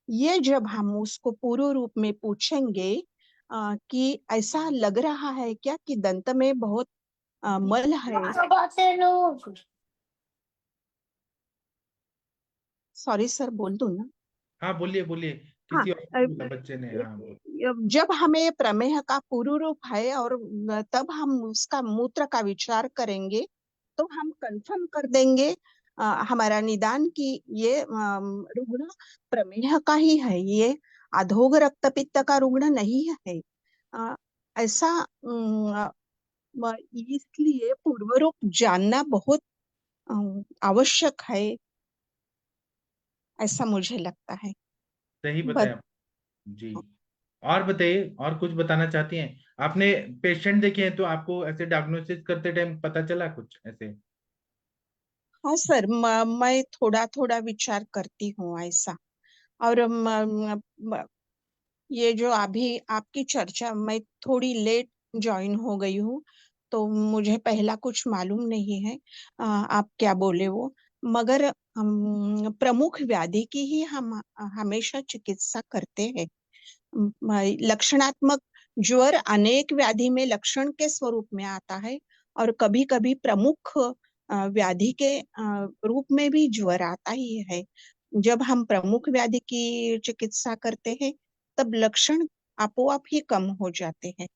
ये जब हम उसको पूर्व रूप में पूछेंगे कि ऐसा लग रहा है क्या कि दंत में बहुत मल है। सॉरी सर, बोल दूं ना? हाँ बोलिए बोलिए, हाँ, किसी और बच्चे ने, हाँ जब हमें प्रमेह का पूर्व रूप है और तब हम उसका मूत्र का विचार करेंगे तो हम कंफर्म कर देंगे हमारा निदान की ये रुग्ण प्रमेह का ही है, ये अधोग रक्तपित्त का रुग्ण नहीं है। ऐसा इसलिए पूर्व रूप जानना बहुत आवश्यक है, ऐसा मुझे लगता है। सही बट बताया जी। और बताइए, और कुछ बताना चाहती हैं? आपने पेशेंट देखे हैं तो आपको ऐसे डायग्नोसिस करते टाइम पता चला कुछ ऐसे? हाँ सर, मैं थोड़ा थोड़ा विचार करती हूँ ऐसा। और ये जो अभी आपकी चर्चा, मैं थोड़ी लेट ज्वाइन हो गई हूँ तो मुझे पहला कुछ मालूम नहीं है आप क्या बोले वो। मगर प्रमुख व्याधि की ही हम हमेशा चिकित्सा करते हैं। लक्षणात्मक ज्वर अनेक व्याधि में लक्षण के स्वरूप में आता है और कभी कभी प्रमुख व्याधि के रूप में भी ज्वर आता ही है। जब हम प्रमुख व्याधि की चिकित्सा करते हैं तब लक्षण आपोआप ही कम हो जाते हैं।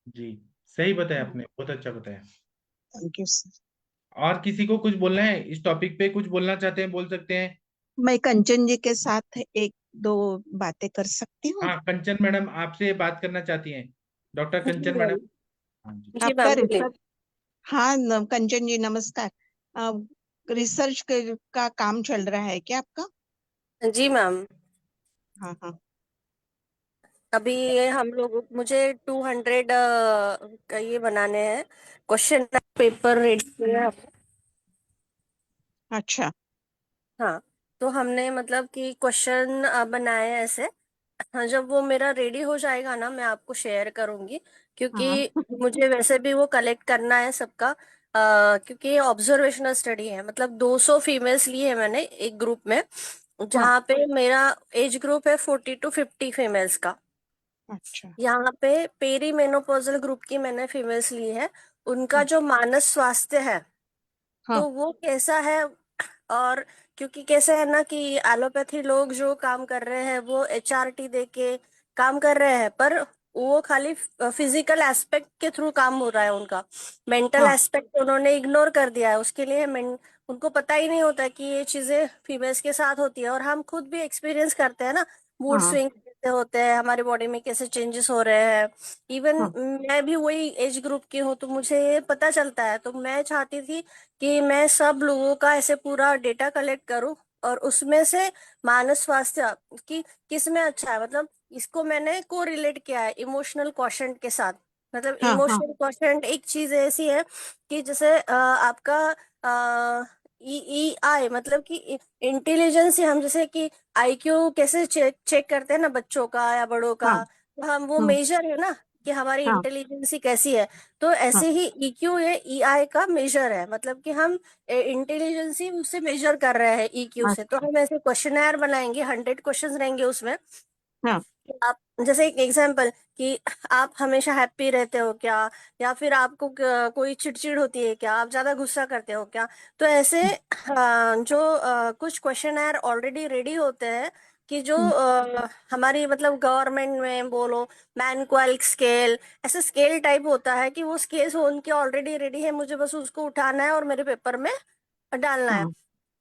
जी सही बताया आपने, बहुत अच्छा बताया। Thank you sir. और किसी को कुछ बोलना है इस टॉपिक पे? कुछ बोलना चाहते हैं बोल सकते हैं। मैं कंचन जी के साथ एक दो बातें कर सकती हूँ? हाँ कंचन मैडम आपसे बात करना चाहती हैं, डॉक्टर जी कंचन मैडम। मैम। हाँ जी। जी आपका मैम बोलिए। रिसर्च, हाँ कंचन जी नमस्कार। रिसर्च का काम चल रहा है क्या आपका? जी मैम, हाँ हाँ। अभी ये हम लोग मुझे 200 का ये बनाने हैं, क्वेश्चन पेपर रेडी किए हैं अच्छा। हाँ, तो हमने मतलब कि क्वेश्चन बनाए हैं ऐसे। हाँ, जब वो मेरा रेडी हो जाएगा ना मैं आपको शेयर करूंगी, हाँ क्योंकि मुझे वैसे भी वो कलेक्ट करना है सबका। क्योंकि ये ऑब्जर्वेशनल स्टडी है, मतलब 200 फीमेल्स लिए है मैंने एक ग्रुप में, हाँ। जहाँ पे मेरा एज ग्रुप है 40 to 50 फीमेल्स का। अच्छा। यहाँ पे पेरी मेनोपॉजल ग्रुप की मैंने फीमेल्स ली है, उनका हाँ जो मानस स्वास्थ्य है हाँ तो वो कैसा है। और क्योंकि कैसे है ना कि एलोपैथी लोग जो काम कर रहे हैं वो एचआरटी दे के काम कर रहे हैं, पर वो खाली फिजिकल एस्पेक्ट के थ्रू काम हो रहा है उनका, मेंटल हाँ एस्पेक्ट उन्होंने इग्नोर कर दिया है। उसके लिए उनको पता ही नहीं होता कि ये चीजें फीमेल्स के साथ होती है, और हम खुद भी एक्सपीरियंस करते हैं ना, मूड हाँ स्विंग कैसे होते हैं, हमारे बॉडी में कैसे चेंजेस हो रहे हैं। इवन हाँ मैं भी वही एज ग्रुप की हूँ तो मुझे ये पता चलता है, तो मैं चाहती थी कि मैं सब लोगों का ऐसे पूरा डेटा कलेक्ट करूं, और उसमें से मानस स्वास्थ्य की किस में अच्छा है, मतलब इसको मैंने को रिलेट किया है इमोशनल क्वेश्चन के साथ। मतलब हाँ हाँ इमोशनल क्वेश्चन एक चीज ऐसी है कि जैसे आपका ई ई आई मतलब कि इंटेलिजेंस से हम जैसे कि आईक्यू कैसे चेक चेक करते हैं ना बच्चों का या बड़ों का, हाँ तो हम वो हाँ मेजर है ना कि हमारी हाँ इंटेलिजेंसी कैसी है। तो हाँ। ऐसे ही ईक्यू ये ई आई का मेजर है, मतलब कि हम इंटेलिजेंसी उससे मेजर कर रहे हैं ईक्यू से। तो अच्छा। हम ऐसे क्वेश्चनर बनाएंगे, 100 क्वेश्चंस रहेंगे उसमें। हाँ आप जैसे एक एग्जांपल कि आप हमेशा हैप्पी रहते हो क्या, या फिर आपको कोई चिड़चिड़ होती है क्या, आप ज्यादा गुस्सा करते हो क्या। तो ऐसे जो कुछ क्वेश्चनर ऑलरेडी रेडी होते हैं कि जो हमारी मतलब गवर्नमेंट में बोलो मैनक्वालिक स्केल, ऐसे स्केल टाइप होता है कि वो स्केल्स उनके ऑलरेडी रेडी है, मुझे बस उसको उठाना है और मेरे पेपर में डालना है। हाँ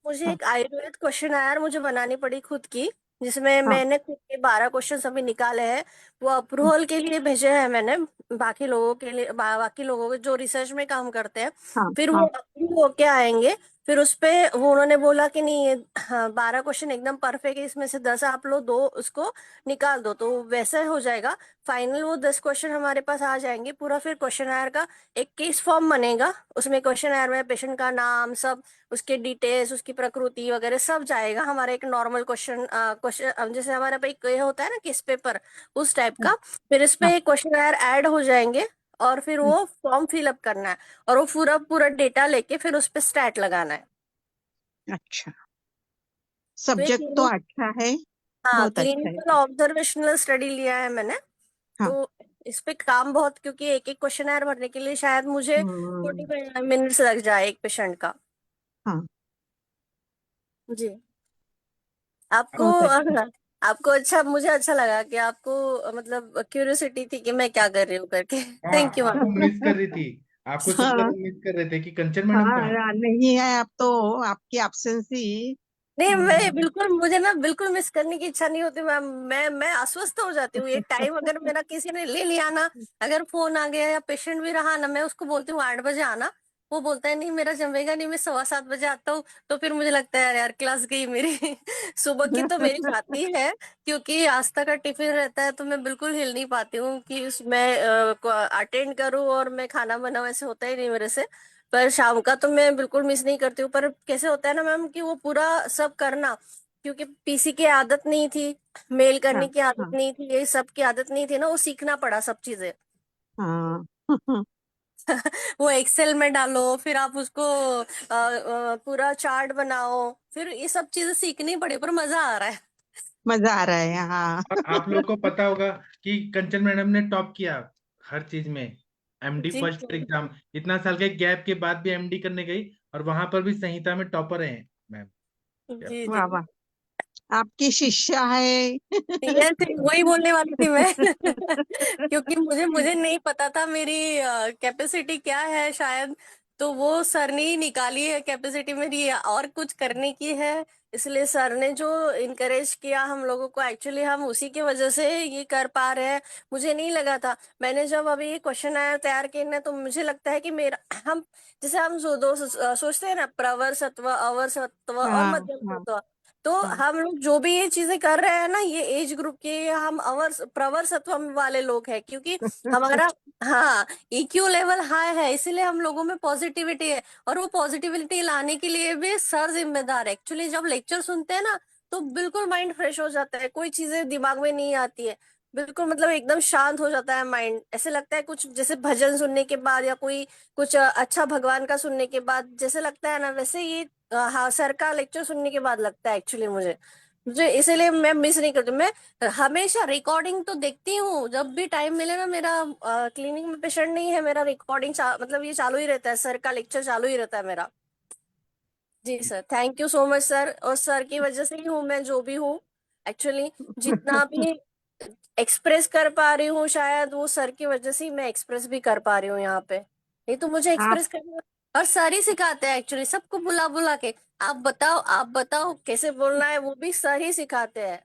मुझे हाँ एक आयुर्वेद क्वेश्चन आया मुझे बनानी पड़ी खुद की, जिसमें हाँ मैंने खुद के 12 क्वेश्चन अभी निकाले हैं। वो अप्रूवल के लिए भेजे हैं मैंने बाकी लोगों के लिए, बाकी लोगों के जो रिसर्च में काम करते हैं। हाँ फिर वो हाँ अप्रूव होके आएंगे। फिर उस पे वो उन्होंने बोला कि नहीं ये 12 क्वेश्चन एकदम परफेक्ट है, इसमें से 10 आप लोग दो उसको निकाल दो, तो वैसा हो जाएगा। फाइनल वो 10 क्वेश्चन हमारे पास आ जाएंगे पूरा। फिर क्वेश्चन का एक केस फॉर्म बनेगा, उसमें क्वेश्चन में पेशेंट का नाम सब, उसके डिटेल्स, उसकी प्रकृति वगैरह सब जाएगा। हमारा एक नॉर्मल क्वेश्चन क्वेश्चन जैसे हमारा पे एक ये होता है ना किस पेपर, उस टाइप का। फिर इस हाँ। पे क्वेश्चन ऐड हो जाएंगे और फिर वो फॉर्म फिलअप करना है और वो पूरा पूरा डेटा लेके फिर उस पे स्टैट लगाना है। अच्छा, तो ये सब्जेक्ट तो क्लिनिक, अच्छा है। हाँ बहुत अच्छा है। क्लिनिकल ऑब्जर्वेशनल स्टडी लिया है मैंने। हाँ। तो इस पे काम बहुत, क्योंकि एक एक क्वेश्चन भरने के लिए शायद मुझे हम्म। 45 मिनट्स लग जाए एक पेशेंट का। हाँ। जी। आपको बहुत अच्छा। आपको अच्छा, मुझे अच्छा लगा कि आपको मतलब क्यूरियोसिटी थी कि मैं क्या कर रही हूँ करके। हाँ, थैंक यू आप मैम। मिस कर रही थी। आपको सबसे हाँ ज्यादा मिस कर रहे थे कि कंचन मैडम कहाँ हाँ, नहीं है अब तो आपकी एब्सेंसी। नहीं मैं बिल्कुल, मुझे ना बिल्कुल मिस करने की इच्छा नहीं होती मैम। मैं अस्वस्थ हो जाती हूँ ये टाइम, अगर मेरा किसी ने ले लिया ना, अगर फोन आ गया या पेशेंट भी रहा ना, मैं उसको बोलती हूँ 8 बजे आना, वो बोलता है नहीं मेरा जमेगा नहीं, मैं 7:15 बजे आता हूँ। तो फिर मुझे लगता है यार क्लास गई मेरी। सुबह की तो मेरी जाती है, क्योंकि आस्था का टिफिन रहता है तो मैं बिल्कुल हिल नहीं पाती हूँ कि उसमें अटेंड करूँ और मैं खाना बनाऊँ, ऐसे होता ही नहीं मेरे से। पर शाम का तो मैं बिल्कुल मिस नहीं करती हूँ। पर कैसे होता है ना मैम कि वो पूरा सब करना, क्योंकि पीसी की आदत नहीं थी, मेल हाँ करने की आदत हाँ नहीं थी, ये सब की आदत नहीं थी ना, वो सीखना पड़ा सब चीजें। हाँ। वो एक्सेल में डालो, फिर आप उसको पूरा चार्ट बनाओ, फिर ये सब चीजें सीखनी पड़ी, पर मजा आ रहा है। मजा आ रहा है, हाँ। और आप लोग को पता होगा कि कंचन मैडम ने टॉप किया हर चीज में। एमडी जी फर्स्ट एग्जाम, इतना साल के गैप के बाद भी एमडी करने गई और वहां पर भी संहिता में टॉपर है मैम। जी जी। वाह वाह, आपकी शिष्या है। यस, वही बोलने वाली थी मैं। क्योंकि मुझे मुझे नहीं पता था मेरी कैपेसिटी क्या है शायद। तो वो सर ने ही निकाली है कैपेसिटी मेरी और कुछ करने की है। इसलिए सर ने जो इनकरेज किया हम लोगों को, एक्चुअली हम उसी की वजह से ये कर पा रहे हैं। मुझे नहीं लगा था, मैंने जब अभी ये क्वेश्चन आया तैयार किया ना, तो मुझे लगता है कि मेरा हम जैसे हम सोचते हैं ना प्रवर सत्व, अवर सत्व और हाँ मध्यम हाँ सत्व। तो हाँ हम लोग जो भी ये चीजें कर रहे हैं ना, ये एज ग्रुप के हम अवर प्रवर सत्व वाले लोग हैं, क्योंकि हमारा, हाँ, ईक्यू लेवल हाई है, इसीलिए हम लोगों में पॉजिटिविटी है। और वो पॉजिटिविटी लाने के लिए भी सर जिम्मेदार है। एक्चुअली जब लेक्चर सुनते हैं ना, तो बिल्कुल माइंड फ्रेश हो जाता है, कोई चीजें दिमाग में नहीं आती है। बिल्कुल मतलब एकदम शांत हो जाता है माइंड, ऐसे लगता है कुछ जैसे भजन सुनने के बाद या कोई कुछ अच्छा भगवान का सुनने के बाद जैसे लगता है ना, वैसे ये हाँ सर का लेक्चर सुनने के बाद लगता है एक्चुअली मुझे। मुझे इसीलिए मैं मिस नहीं करती, मैं हमेशा रिकॉर्डिंग तो देखती हूँ जब भी टाइम मिले ना। मेरा क्लिनिक में पेशेंट नहीं है, मेरा रिकॉर्डिंग मतलब ये चालू ही रहता है, सर का लेक्चर चालू ही रहता है मेरा। जी sir, thank you so much sir, और सर की वजह से ही हूँ मैं जो भी हूँ एक्चुअली। जितना भी एक्सप्रेस कर पा रही हूँ शायद वो सर की वजह से ही मैं एक्सप्रेस भी कर पा रही हूँ यहाँ पे। नहीं तो मुझे आप एक्सप्रेस करना, और सर ही सिखाते हैं एक्चुअली सबको बुला बुला के। आप बताओ कैसे बोलना है, वो भी सर ही सिखाते हैं।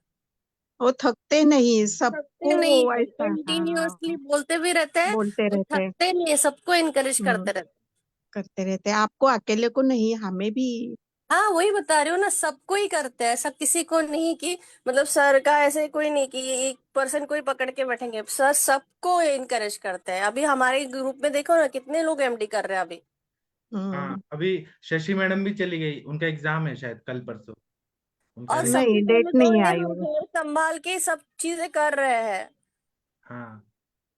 वो थकते नहीं, थकते सबको नहीं है, ऐसा। कंटिन्यूअसली हाँ, बोलते भी रहते हैं बोलते और रहते हैं। थकते नहीं है, सबको इनकरेज हम्म, करते रहते करते रहते हैं, आपको अकेले को नहीं, हमें भी हाँ वही बता रही हूँ ना, सबको ही करते हैं, ऐसा किसी को नहीं कि मतलब सर का ऐसे कोई नहीं कि एक पर्सन को ही पकड़ के बैठेंगे, सर सबको इनकरेज करते हैं। अभी हमारे ग्रुप में देखो ना कितने लोग एमडी कर रहे हैं अभी। हाँ, अभी शशि मैडम भी चली गई, उनका एग्जाम है शायद कल परसों, उनका और सबसे नहीं, डेट पहले तो नहीं ये आई होगी। घर संभाल के सब चीजें कर रहे हैं। हाँ,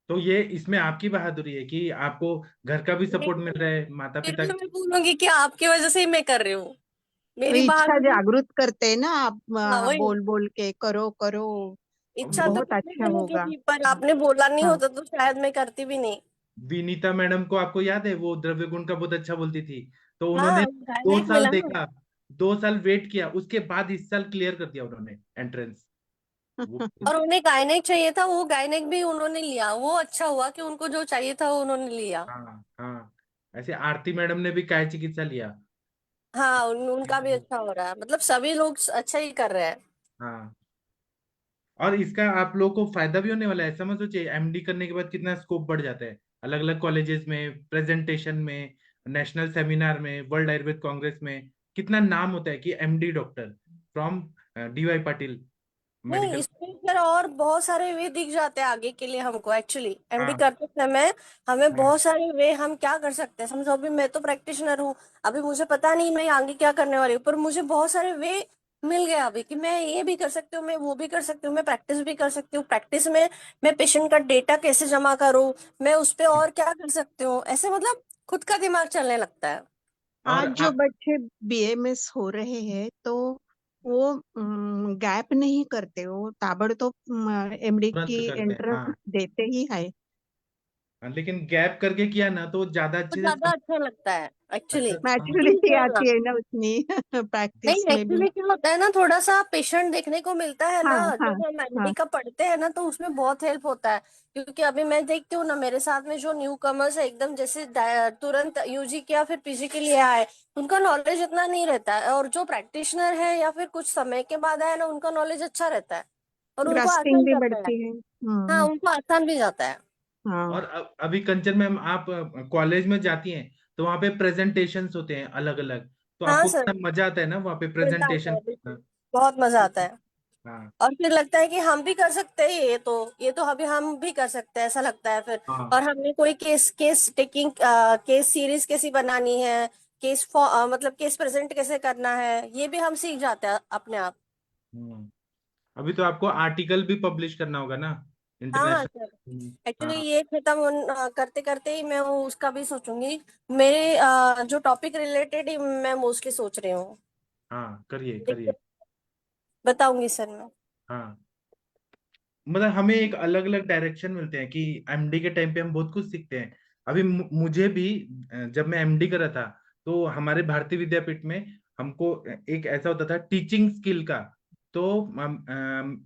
तो ये इसमें आपकी बहादुरी है कि आपको घर का भी नहीं, सपोर्ट मिल रहा है, माता फिर पिता भी की। मैं बोलूंगी कि आपकी वजह से ही मैं कर रही हूँ, तो मेरी इच्छा बहादुरी। जागृत करते हैं ना आप, हाँ वही, बोल बोल के करो करो, इच्छा तो बहुत कितने अच्छा दिनों की होगा। थी, पर आपने बोला नहीं हाँ। होता तो शायद मैं करती भी नहीं। विनीता मैडम को आपको याद है, वो द्रव्य गुण का बहुत अच्छा बोलती थी, तो उन्होंने हाँ दो गायनेक साल मिला ना। देखा, 2 साल वेट किया, उसके बाद इस साल क्लियर कर दिया उन्होंने एंट्रेंस। वो और उन्हें गायनेक चाहिए था, वो गायनेक भी उन्होंने लिया, वो अच्छा हुआ कि उनको जो चाहिए था वो उन्होंने लिया। हाँ हाँ, ऐसे आरती मैडम ने भी काय चिकित्सा लिया। हाँ उनका भी अच्छा हो रहा है, मतलब सभी लोग अच्छा ही कर रहे हैं। हाँ, और इसका आप लोग को फायदा भी होने वाला है, ऐसा मत सोचिए, एमडी करने के बाद कितना स्कोप बढ़ जाता है, अलग अलग कॉलेजेस में, प्रेजेंटेशन में, नेशनल सेमिनार में, वर्ल्ड आयुर्वेद कांग्रेस में कितना नाम होता है कि MD doctor from DY Patil नहीं मेडिकल। इसमें फिर और बहुत सारे वे दिख जाते हैं आगे के लिए हमको, एक्चुअली एमडी हाँ करते समय हमें हाँ बहुत सारे वे, हम क्या कर सकते हैं समझो, अभी मैं तो प्रैक्टिशनर हूँ, अभी मुझे पता नहीं मैं आगे क्या करने वाली हूँ, पर मुझे बहुत सारे वे मिल गया अभी कि मैं ये भी कर सकती हूँ, मैं वो भी कर सकती हूँ, मैं प्रैक्टिस भी कर सकती हूँ, प्रैक्टिस में मैं पेशेंट का डेटा कैसे जमा करूँ, मैं उस पे और क्या कर सकती हूँ, ऐसे मतलब खुद का दिमाग चलने लगता है। और आज जो बच्चे बीएमएस हो रहे हैं तो वो गैप नहीं करते, वो ताबड़तोड़ एमडी तुरंत की करते हैं, एंट्रेंस हाँ देते ही है। लेकिन गैप करके किया ना तो ज्यादा तो अच्छे से ज्यादा अच्छा लगता है एक्चुअली। अच्छा समझ। मैच्योरिटी आती है ना उतनी नहीं प्रैक्टिस में भी। एक्चुअली क्या होता है ना, थोड़ा सा पेशेंट देखने को मिलता है ना, हाँ हाँ जब हम एमडी हाँ। का पढ़ते हैं ना तो उसमें बहुत हेल्प होता है। क्योंकि अभी मैं देखती हूँ ना, मेरे साथ में जो न्यू कमर्स है एकदम जैसे तुरंत यूजी किया फिर पीजी के लिए आए, उनका नॉलेज इतना नहीं रहता है, और जो प्रैक्टिशनर है या फिर कुछ समय के बाद आए ना उनका नॉलेज अच्छा रहता है, और उनको ग्रास्पिंग आसान भी जाता है। बढ़ती है। हाँ उनको आसान भी जाता है। हाँ। और अभी कंचन मैम आप कॉलेज में जाती हैं तो वहाँ पे प्रेजेंटेशंस होते हैं अलग अलग, तो हाँ आपको सर, कितना मजा आता है ना वहाँ पे मजा आता प्रेजेंटेशन है बिल्कुल, करना। बहुत मजा आता है। हाँ और फिर लगता है कि हम भी कर सकते हैं, ये तो अभी हम भी कर सकते हैं ऐसा लगता है फिर। हाँ। और हमने कोई case case taking case series कैसी बनानी है, मतलब केस प्रेजेंट कैसे करना है, ये भी हम सीख जाते हैं अपने आप। हम्म, अभी तो आपको आर्टिकल भी पब्लिश करना होगा ना, हाँ सर, इंटरनेशनल। एक्चुअली हाँ ये खत्म करते करते ही मैं वो उसका भी सोचूंगी। मेरे जो टॉपिक रिलेटेड ही मैं मोस्टली सोच रही हूँ। हाँ, करिए देखिए, करिए। बताऊंगी सर मैं। हाँ, मतलब हमें एक अलग अलग डायरेक्शन मिलते हैं कि एमडी के टाइम पे हम बहुत कुछ सीखते हैं। अभी मुझे भी जब मैं एमडी कर रहा था तो हमारे भारतीय विद्यापीठ में हमको एक ऐसा होता था टीचिंग स्किल का, तो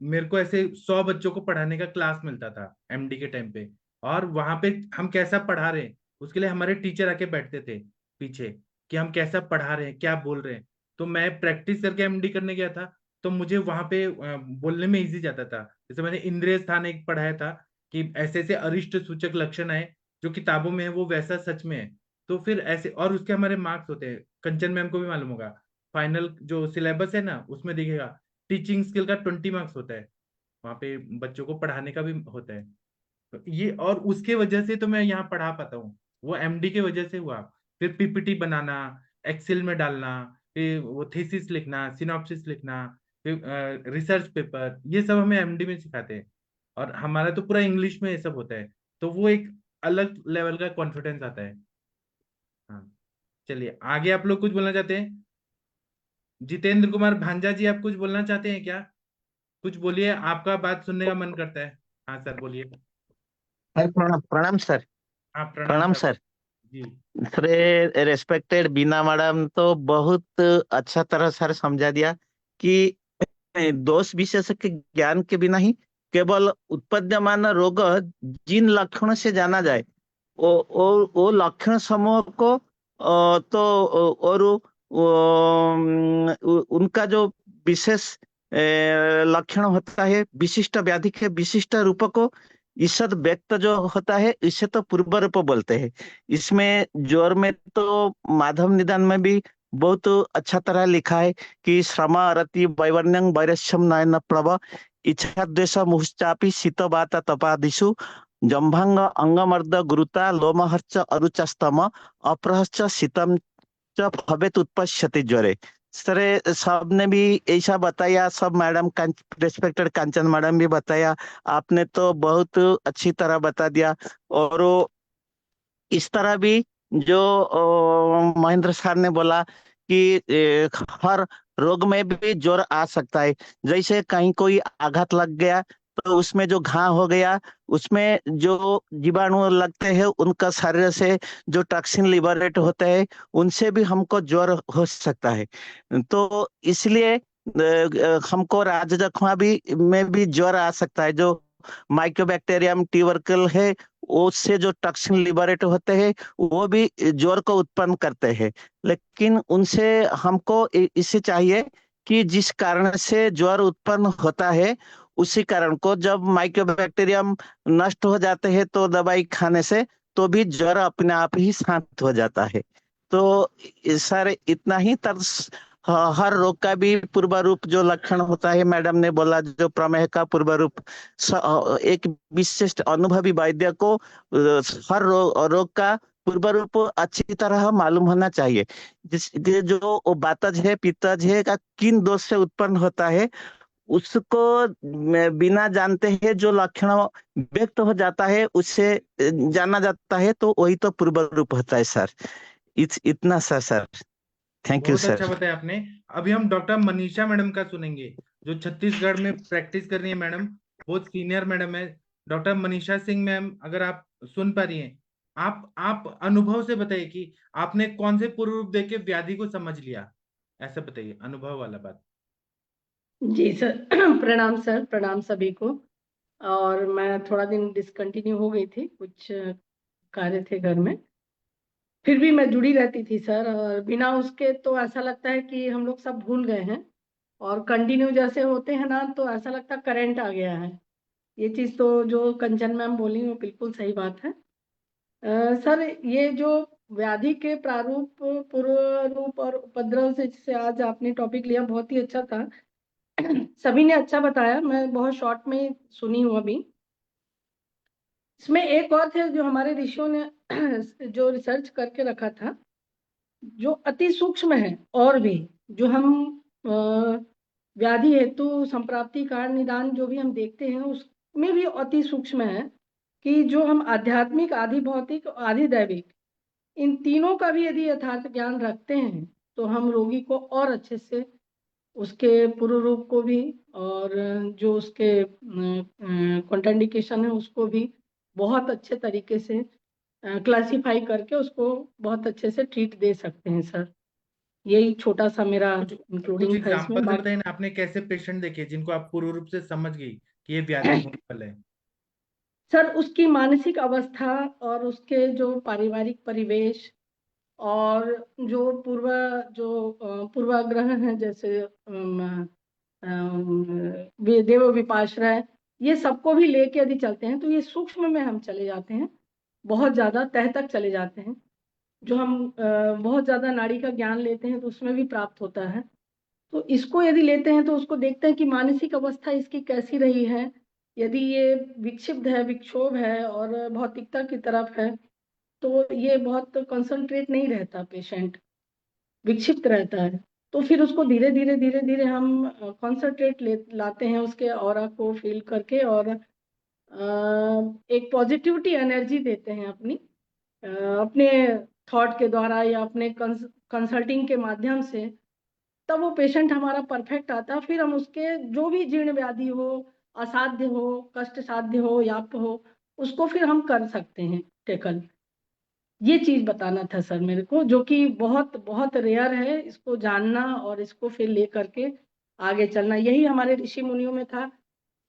मेरे को ऐसे 100 बच्चों को पढ़ाने का क्लास मिलता था एमडी के टाइम पे, और वहां पे हम कैसा पढ़ा रहे हैं उसके लिए हमारे टीचर आके बैठते थे पीछे, कि हम कैसा पढ़ा रहे हैं, क्या बोल रहे हैं। तो मैं प्रैक्टिस करके एमडी करने गया था, तो मुझे वहां पे बोलने में इजी जाता था। जैसे मैंने इंद्रिय स्थान एक पढ़ाया था कि ऐसे ऐसे अरिष्ट सूचक लक्षण है, जो किताबों में है वो वैसा सच में है। तो फिर ऐसे, और उसके हमारे मार्क्स होते हैं, कंचन मैम को भी मालूम होगा, फाइनल जो सिलेबस है ना उसमें दिखेगा टीचिंग स्किल का 20 मार्क्स होता है, वहाँ पे बच्चों को पढ़ाने का भी होता है। तो ये, और उसके वजह से तो मैं यहाँ पढ़ा पाता हूँ, वो एमडी के वजह से हुआ। फिर पीपीटी बनाना, एक्सेल में डालना, फिर वो थीसिस लिखना, सिनॉप्सिस लिखना, फिर रिसर्च पेपर, ये सब हमें एमडी में सिखाते हैं, और हमारा तो पूरा इंग्लिश में ये सब होता है, तो वो एक अलग लेवल का कॉन्फिडेंस आता है। हाँ, चलिए आगे आप लोग कुछ बोलना चाहते हैं? जितेंद्र कुमार भांजा जी, आप कुछ बोलना चाहते हैं क्या? कुछ बोलिए, आपका बात सुनने का मन करता है। हाँ सर बोलिए। सर प्रणाम प्रणाम सर। हाँ प्रणाम प्रणाम सर। सर। जी। सर रेस्पेक्टेड बीना मैडम तो बहुत अच्छा तरह सर समझा दिया कि दोष विशेष के ज्ञान के बिना ही केवल उत्पद्यमान रोग जिन लक्षणों से जाना जाए, वो लक्षण समूह को और उनका जो विशेष लक्षण होता है, विशिष्ट व्याधि के विशिष्ट रूप को ईषद व्यक्त जो होता है इसे तो पूर्व रूप बोलते हैं। इसमें ज्वर में तो माधव निदान में भी बहुत अच्छा तरह लिखा है कि श्रमा रति वैवर्ण्यं वैरस्यम नयन प्रभ इच्छा द्वेष मुहुश्चापि शीत वात तपादिषु जम्भांग अंगमर्द गुरुता लोमहर्ष अरुचस्तम अप्रहश्च शीतम च भवेत उत्पश्यति ज्वरे। सर सबने भी ऐसा बताया, सब मैडम रेस्पेक्टेड कांचन मैडम भी बताया, आपने तो बहुत अच्छी तरह बता दिया। और इस तरह भी जो महेंद्र सर ने बोला कि हर रोग में भी ज्वर आ सकता है। जैसे कहीं कोई आघात लग गया तो उसमें जो घाव हो गया, उसमें जो जीवाणु लगते हैं उनका शरीर से जो टॉक्सिन लिबरेट होते हैं, उनसे भी हमको ज्वर हो सकता है। तो इसलिए हमको राज जख्मा भी में भी ज्वर आ सकता है। जो माइक्रोबैक्टीरियम ट्यूबरकल है, उससे जो टॉक्सिन लिबरेट होते हैं वो भी ज्वर को उत्पन्न करते हैं। लेकिन उनसे हमको इससे चाहिए कि जिस कारण से ज्वर उत्पन्न होता है उसी कारण को जब माइक्रोबैक्टीरियम नष्ट हो जाते हैं तो दवाई खाने से तो भी ज्वर अपने आप ही शांत हो जाता है। तो सर इतना ही हर रोग का भी पूर्व रूप जो लक्षण होता है, मैडम ने बोला जो प्रमेह का पूर्व रूप, एक विशिष्ट अनुभवी वैद्य को हर रोग का पूर्व रूप अच्छी तरह मालूम होना चाहिए। जो वातज है पित्तज है का किन दोष से उत्पन्न होता है उसको बिना जानते हैं जो लक्षण व्यक्त हो जाता है उससे जाना जाता है, तो वही तो पूर्व रूप होता है सर। इतना सर थैंक यू बहुत सर। अच्छा बताया आपने। अभी हम डॉक्टर मनीषा मैडम का सुनेंगे, जो छत्तीसगढ़ में प्रैक्टिस कर रही है मैडम, बहुत सीनियर मैडम है। डॉक्टर मनीषा सिंह मैम, अगर आप सुन पा रही हैं, आप अनुभव से बताइए कि आपने कौन से पूर्व रूप देख के व्याधि को समझ लिया, ऐसा बताइए, अनुभव वाला बात। जी सर प्रणाम सर, प्रणाम सभी को। और मैं थोड़ा दिन डिसकंटिन्यू हो गई थी, कुछ कार्य थे घर में, फिर भी मैं जुड़ी रहती थी सर। और बिना उसके तो ऐसा लगता है कि हम लोग सब भूल गए हैं, और कंटिन्यू जैसे होते हैं ना तो ऐसा लगता है करंट आ गया है। ये चीज़ तो जो कंचन मैम बोली वो बिल्कुल सही बात है। सर ये जो व्याधि के प्रारूप, पूर्व रूप और उपद्रव से जिसे आज आपने टॉपिक लिया, बहुत ही अच्छा था। सभी ने अच्छा बताया, मैं बहुत शॉर्ट में सुनी हूँ अभी। इसमें एक और थे जो हमारे ऋषियों ने जो रिसर्च करके रखा था, जो अति सूक्ष्म है, और भी जो हम व्याधि हेतु संप्राप्ति कारण निदान जो भी हम देखते हैं उसमें भी अति सूक्ष्म है कि जो हम आध्यात्मिक, आधि भौतिक, आधि दैविक, इन तीनों का भी यदि यथार्थ ज्ञान रखते हैं तो हम रोगी को और अच्छे से उसके पूर्व रूप को भी और जो उसके कॉन्ट्राइंडिकेशन है उसको भी बहुत अच्छे तरीके से क्लासिफाई करके उसको बहुत अच्छे से ट्रीट दे सकते हैं सर। यही छोटा सा मेरा कुछ इंक्लूडिंग था इसमें। एग्जांपल बताइए ना, आपने कैसे पेशेंट देखे जिनको आप पूर्व रूप से समझ गई कि ये व्याधि होने वाला है। सर उसकी मानसिक अवस्था और उसके जो पारिवारिक परिवेश और जो पूर्वाग्रह हैं, जैसे देव विपाश्रय, ये सबको भी लेके यदि चलते हैं तो ये सूक्ष्म में हम चले जाते हैं, बहुत ज्यादा तह तक चले जाते हैं। जो हम बहुत ज्यादा नाड़ी का ज्ञान लेते हैं तो उसमें भी प्राप्त होता है। तो इसको यदि लेते हैं तो उसको देखते हैं कि मानसिक अवस्था इसकी कैसी रही है। यदि ये विक्षिप्त है, विक्षोभ है और भौतिकता की तरफ है तो ये बहुत कंसंट्रेट नहीं रहता, पेशेंट विक्षिप्त रहता है। तो फिर उसको धीरे धीरे धीरे धीरे हम कंसंट्रेट लाते हैं उसके ऑरा को फील करके, और एक पॉजिटिविटी एनर्जी देते हैं अपनी अपने थॉट के द्वारा या अपने कंसल्टिंग के माध्यम से। तब वो पेशेंट हमारा परफेक्ट आता है। फिर हम उसके जो भी जीर्ण व्याधि हो, असाध्य हो, कष्ट साध्य हो, याप हो, उसको फिर हम कर सकते हैं टेकल। ये चीज बताना था सर मेरे को, जो कि बहुत बहुत रेयर है इसको जानना और इसको फिर ले करके आगे चलना। यही हमारे ऋषि मुनियों में था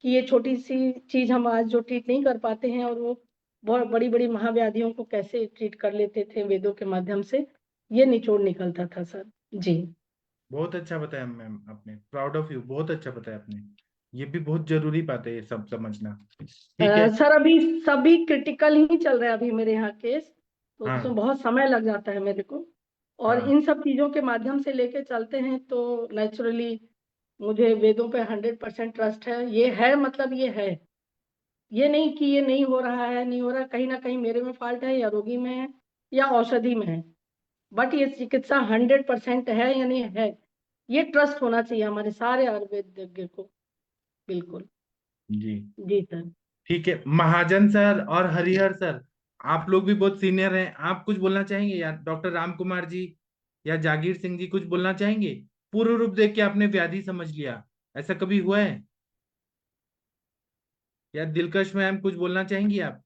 कि ये छोटी सी चीज हम आज जो ट्रीट नहीं कर पाते हैं, और वो बहुत बड़ी बड़ी महाव्याधियों को कैसे ट्रीट कर लेते थे वेदों के माध्यम से, ये निचोड़ निकलता था सर। जी बहुत अच्छा बताया मैम, आपने, प्राउड ऑफ यू, बहुत अच्छा बताया आपने। ये भी बहुत जरूरी बात है ये सब समझना। ठीक है। सर अभी सभी क्रिटिकल ही चल रहा है अभी मेरे यहाँ केस, तो हाँ। उसमें बहुत समय लग जाता है मेरे को। और हाँ इन सब चीजों के माध्यम से लेके चलते हैं तो नेचुरली मुझे वेदों पे 100% ट्रस्ट है। ये है मतलब ये है, ये नहीं कि ये नहीं हो रहा है, नहीं हो रहा, कहीं ना कहीं मेरे में फॉल्ट है या रोगी में है या औषधि में है, बट ये चिकित्सा 100% है यानी है। ये ट्रस्ट होना चाहिए हमारे सारे आयुर्वेदज्ञ को। बिल्कुल जी जी सर। ठीक है। महाजन सर और हरिहर सर, आप लोग भी बहुत सीनियर हैं, आप कुछ बोलना चाहेंगे? या डॉक्टर राम कुमार जी या जागीर सिंह जी कुछ बोलना चाहेंगे? पूर्व रूप देख के आपने व्याधि समझ लिया, ऐसा कभी हुआ है? या दिलकश मैम कुछ बोलना चाहेंगी आप?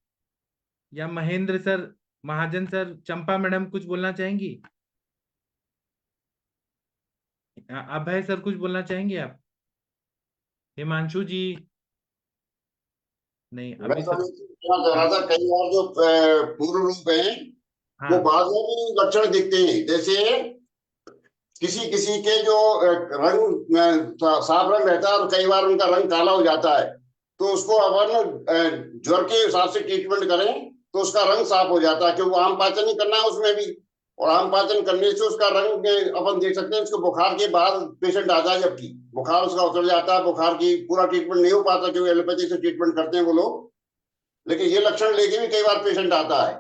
या महेंद्र सर, महाजन सर, चंपा मैडम कुछ बोलना चाहेंगी? अभय सर कुछ बोलना चाहेंगे आप? हिमांशु जी? नहीं, मैं अभी तो सब। अभी कहना चाह रहा हाँ था, कई बार जो पूर्ण रूप है वो हाँ बाद में भी लक्षण दिखते हैं। जैसे किसी किसी के जो रंग साफ रंग रहता है और कई बार उनका रंग काला हो जाता है, तो उसको अपन ज्वर के हिसाब से ट्रीटमेंट करें तो उसका रंग साफ हो जाता है, क्योंकि आम पाचन ही करना है उसमें भी। और आम पाचन करने से उसका रंग अपन देख सकते हैं। उसको बुखार के बाद पेशेंट आता है, जबकि बुखार उसका उतर जाता है, बुखार की पूरा ट्रीटमेंट नहीं हो पाता क्योंकि एलोपैथी से ट्रीटमेंट करते हैं वो लोग, लेकिन ये लक्षण लेके भी कई बार पेशेंट आता है।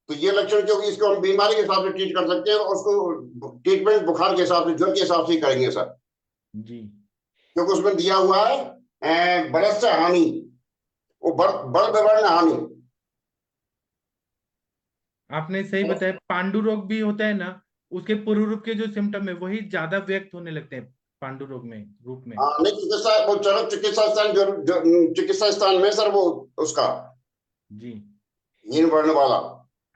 तो ये लक्षण, क्योंकि इसको हम बीमारी के हिसाब से ट्रीट कर सकते हैं और उसको ट्रीटमेंट बुखार के हिसाब से, ज्वर के हिसाब से ही करेंगे सर, जी क्योंकि उसमें दिया हुआ है बरस से हानि, वो बड़ विवरण हानि। आपने सही बताया। पांडु रोग भी होता है ना, उसके पूर्व रूप के जो सिम्टम है वही ज्यादा व्यक्त होने लगते हैं पांडु रोग में, रूप में। हाँ, नहीं चिकित्सा, वो चलो चिकित्सा स्थान चिकित्सा स्थान में सर वो उसका जी हीन वर्ण वाला,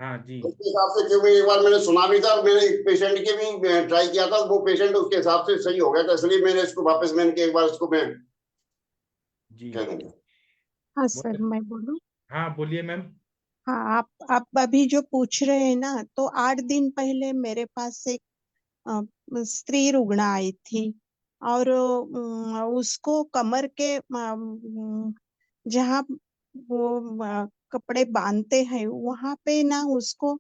हाँ जी उसके हिसाब से, क्योंकि एक बार मैंने सुना भी था और मैंने एक पेशेंट के भी ट्राई किया था, वो पेशेंट उसके हिसाब से सही हो गया था, इसलिए मैंने इसको वापस, मैंने एक बार इसको मैं जी। कह दूंगा। हाँ सर, मैं बोलूं? हाँ बोलिए मैम। हाँ, आप अभी जो पूछ रहे हैं ना, तो 8 दिन पहले मेरे पास एक स्त्री रुग्ण आई थी, और उसको कमर के जहाँ वो कपड़े बांधते हैं वहां पे ना उसको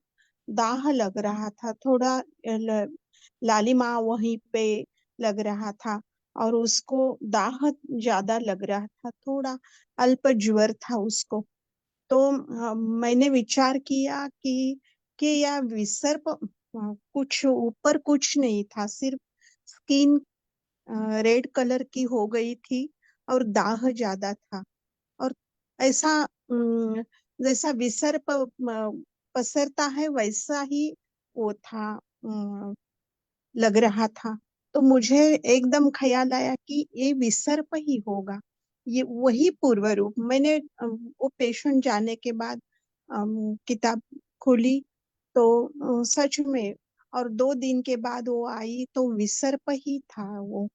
दाह लग रहा था, थोड़ा लालिमा वहीं पे लग रहा था, और उसको दाह ज्यादा लग रहा था, थोड़ा अल्प ज्वर था उसको। तो मैंने विचार किया कि यह विसर्प कुछ ऊपर कुछ नहीं था, सिर्फ स्किन रेड कलर की हो गई थी और दाह ज्यादा था। और ऐसा जैसा विसर्प पसरता है वैसा ही वो था, लग रहा था। तो मुझे एकदम ख्याल आया कि ये विसर्प ही होगा, ये वही पूर्व रूप। मैंने वो पेशेंट जाने के बाद किताब खोली तो सच में, और 2 दिन के बाद वो आई तो विसर्प ही था वो,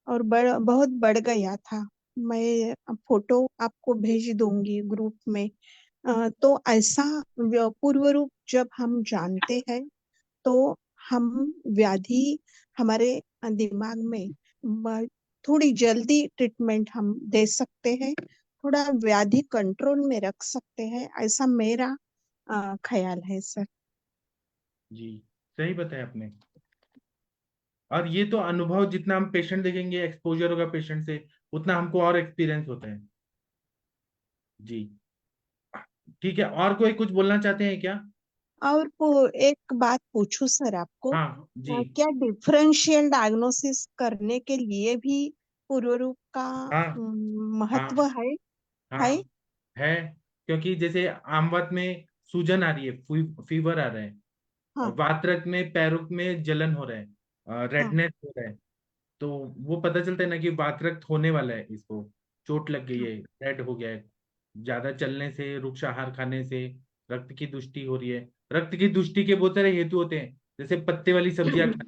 और बहुत बढ़ गया था। मैं फोटो आपको भेज दूंगी ग्रुप में। तो ऐसा पूर्व रूप जब हम जानते हैं तो हम व्याधि हमारे दिमाग में थोड़ी जल्दी ट्रीटमेंट हम दे सकते हैं, थोड़ा व्याधि कंट्रोल में रख सकते हैं, ऐसा मेरा ख्याल है सर। जी सही बताया आपने। और ये तो अनुभव, जितना हम पेशेंट देखेंगे, एक्सपोजर होगा पेशेंट से, उतना हमको और एक्सपीरियंस होता है। जी ठीक है। और कोई कुछ बोलना चाहते हैं क्या? और एक बात पूछूं सर आपको, हाँ जी। क्या डिफरेंशियल डायग्नोसिस करने के लिए भी पूर्व रूप का हाँ महत्व हाँ है? है? हाँ है। क्योंकि जैसे आमवत में सूजन आ रही है, फीवर आ रहा है, हाँ, वातरक में, पैरुक में जलन हो रहा है, हाँ, रेडनेस हो रहा है, तो वो पता चलता है ना कि वातरक्त होने वाला है, इसको चोट लग गई हाँ, है, रेड हो गया है, ज्यादा चलने से, रुक्ष आहार खाने से रक्त की दुष्टि हो रही है। रक्त की दुष्टि के बहुत सारे हेतु होते हैं, जैसे पत्ते वाली सब्जियां खा,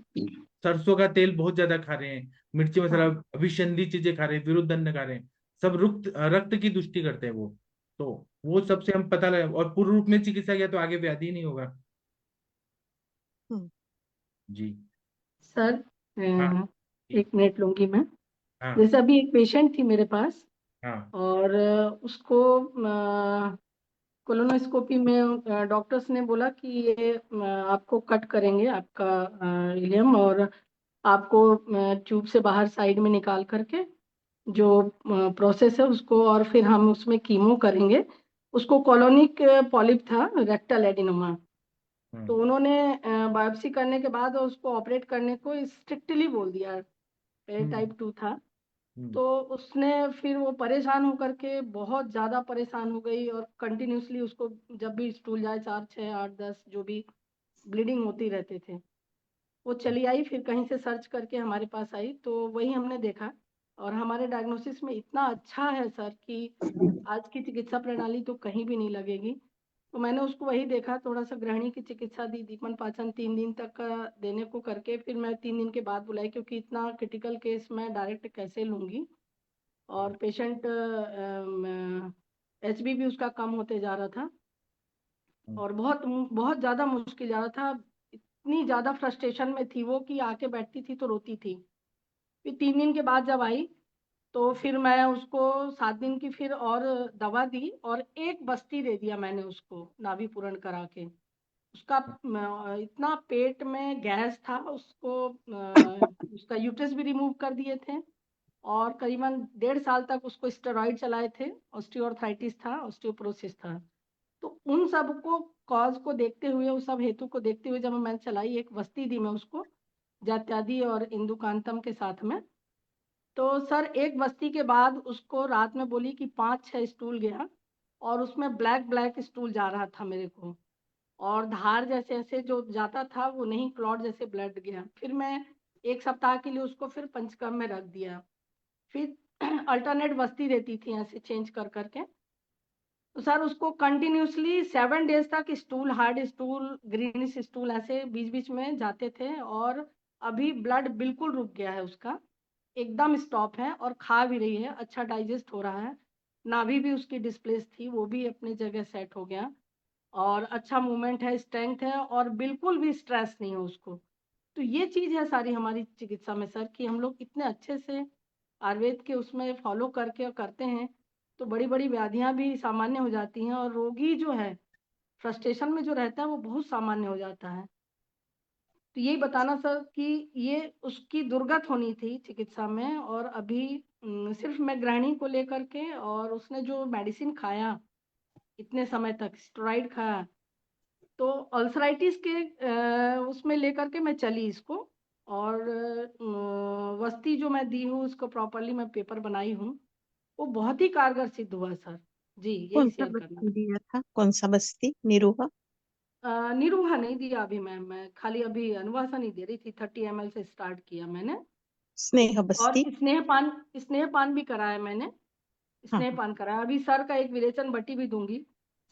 सरसों का तेल बहुत ज्यादा खा रहे हैं, मिर्ची मसाला, हाँ। अभिसंधी चीजें खा रहे हैं, विरुद्ध अन्न खा रहे हैं, सब रक्त रक्त की दुष्टि करते हैं वो। तो वो सबसे हम पता लगा, और पूर्ण रूप में चिकित्सा किया तो आगे व्याधि नहीं होगा। हम्म। जी सर हाँ जी, 1 मिनट लूंगी मैं। हाँ जैसे अभी एक पेशेंट थी मेरे पास, हाँ और उसको कोलोनोस्कोपी में डॉक्टर्स ने बोला कि ये आपको कट करेंगे आपका इलियम, और आपको ट्यूब से बाहर साइड में निकाल करके जो प्रोसेस है उसको, और फिर हम उसमें कीमो करेंगे। उसको कॉलोनिक पॉलिप था, रेक्टल एडिनोमा। तो उन्होंने बायोप्सी करने के बाद उसको ऑपरेट करने को स्ट्रिक्टली बोल दिया। टाइप 2 था। तो उसने फिर वो परेशान होकर के बहुत ज़्यादा परेशान हो गई, और कंटिन्यूसली उसको जब भी स्टूल जाए 4, 6, 8, 10 जो भी ब्लीडिंग होती रहते थे। वो चली आई, फिर कहीं से सर्च करके हमारे पास आई, तो वही हमने देखा। और हमारे डायग्नोसिस में इतना अच्छा है सर कि आज की चिकित्सा प्रणाली तो कहीं भी नहीं लगेगी। तो मैंने उसको वही देखा, थोड़ा सा गृहिणी की चिकित्सा दी, दीपन पाचन 3 दिन तक का देने को करके, फिर मैं 3 दिन के बाद बुलाई, क्योंकि इतना क्रिटिकल केस मैं डायरेक्ट कैसे लूँगी। और पेशेंट एचबी भी उसका कम होते जा रहा था, और बहुत बहुत ज़्यादा मुश्किल जा रहा था। इतनी ज़्यादा फ्रस्ट्रेशन में थी वो कि आके बैठती थी तो रोती थी। फिर 3 दिन के बाद जब आई, तो फिर मैं उसको 7 दिन की फिर और दवा दी, और एक बस्ती दे दिया मैंने उसको नाभि पूरण करा के। उसका इतना पेट में गैस था, उसको उसका यूट्रस भी रिमूव कर दिए थे, और करीबन 1.5 साल तक उसको स्टेरॉइड चलाए थे। ऑस्टियोआर्थराइटिस था, ऑस्टियोपोरोसिस था। तो उन सब को कॉज को देखते हुए, उस सब हेतु को देखते हुए जब मैंने चलाई, एक बस्ती दी मैं उसको जात्यादी और इंदुकांतम के साथ में। तो सर एक बस्ती के बाद उसको रात में बोली कि 5-6 स्टूल गया, और उसमें ब्लैक ब्लैक स्टूल जा रहा था मेरे को, और धार जैसे ऐसे जो जाता था वो नहीं, क्लॉट जैसे ब्लड गया। फिर मैं 1 सप्ताह के लिए उसको फिर पंचकर्म में रख दिया। फिर अल्टरनेट बस्ती देती थी ऐसे चेंज कर करके। तो सर उसको कंटिन्यूसली 7 डेज तक stool, hard stool, greenish stool ऐसे बीच बीच में जाते थे, और अभी ब्लड बिल्कुल रुक गया है उसका, एकदम स्टॉप है, और खा भी रही है, अच्छा डाइजेस्ट हो रहा है। नाभि भी उसकी डिस्प्लेस थी, वो भी अपनी जगह सेट हो गया, और अच्छा मूवमेंट है, स्ट्रेंथ है, और बिल्कुल भी स्ट्रेस नहीं है उसको। तो ये चीज़ है सारी हमारी चिकित्सा में सर, कि हम लोग इतने अच्छे से आयुर्वेद के उसमें फॉलो करके और करते हैं, तो बड़ी बड़ी व्याधियां भी सामान्य हो जाती हैं, और रोगी जो है फ्रस्ट्रेशन में जो रहता है वो बहुत सामान्य हो जाता है। तो यही बताना सर कि ये उसकी दुर्गत होनी थी चिकित्सा में, और अभी सिर्फ मैं गृहिणी को लेकर के, और उसने जो मेडिसिन खाया इतने समय तक, स्टेरॉइड खाया, तो अल्सराइटिस के उसमें लेकर के मैं चली इसको। और वस्ती जो मैं दी हूँ उसको प्रॉपरली मैं पेपर बनाई हूँ, वो बहुत ही कारगर सिद्ध हुआ सर। जी, यही कौन सा शेयर करना बस्ती दिया था? कौन सा बस्ती? निरूहा? निरूहा नहीं दिया अभी मैं खाली अभी अनुवासा नहीं दे रही थी। 30 ml से स्टार्ट किया मैंने, स्नेह और बस्ती? स्नेहपान भी कराया मैंने। हाँ हाँ स्नेहपान कराया, अभी सर का एक विरेचन बट्टी भी दूंगी।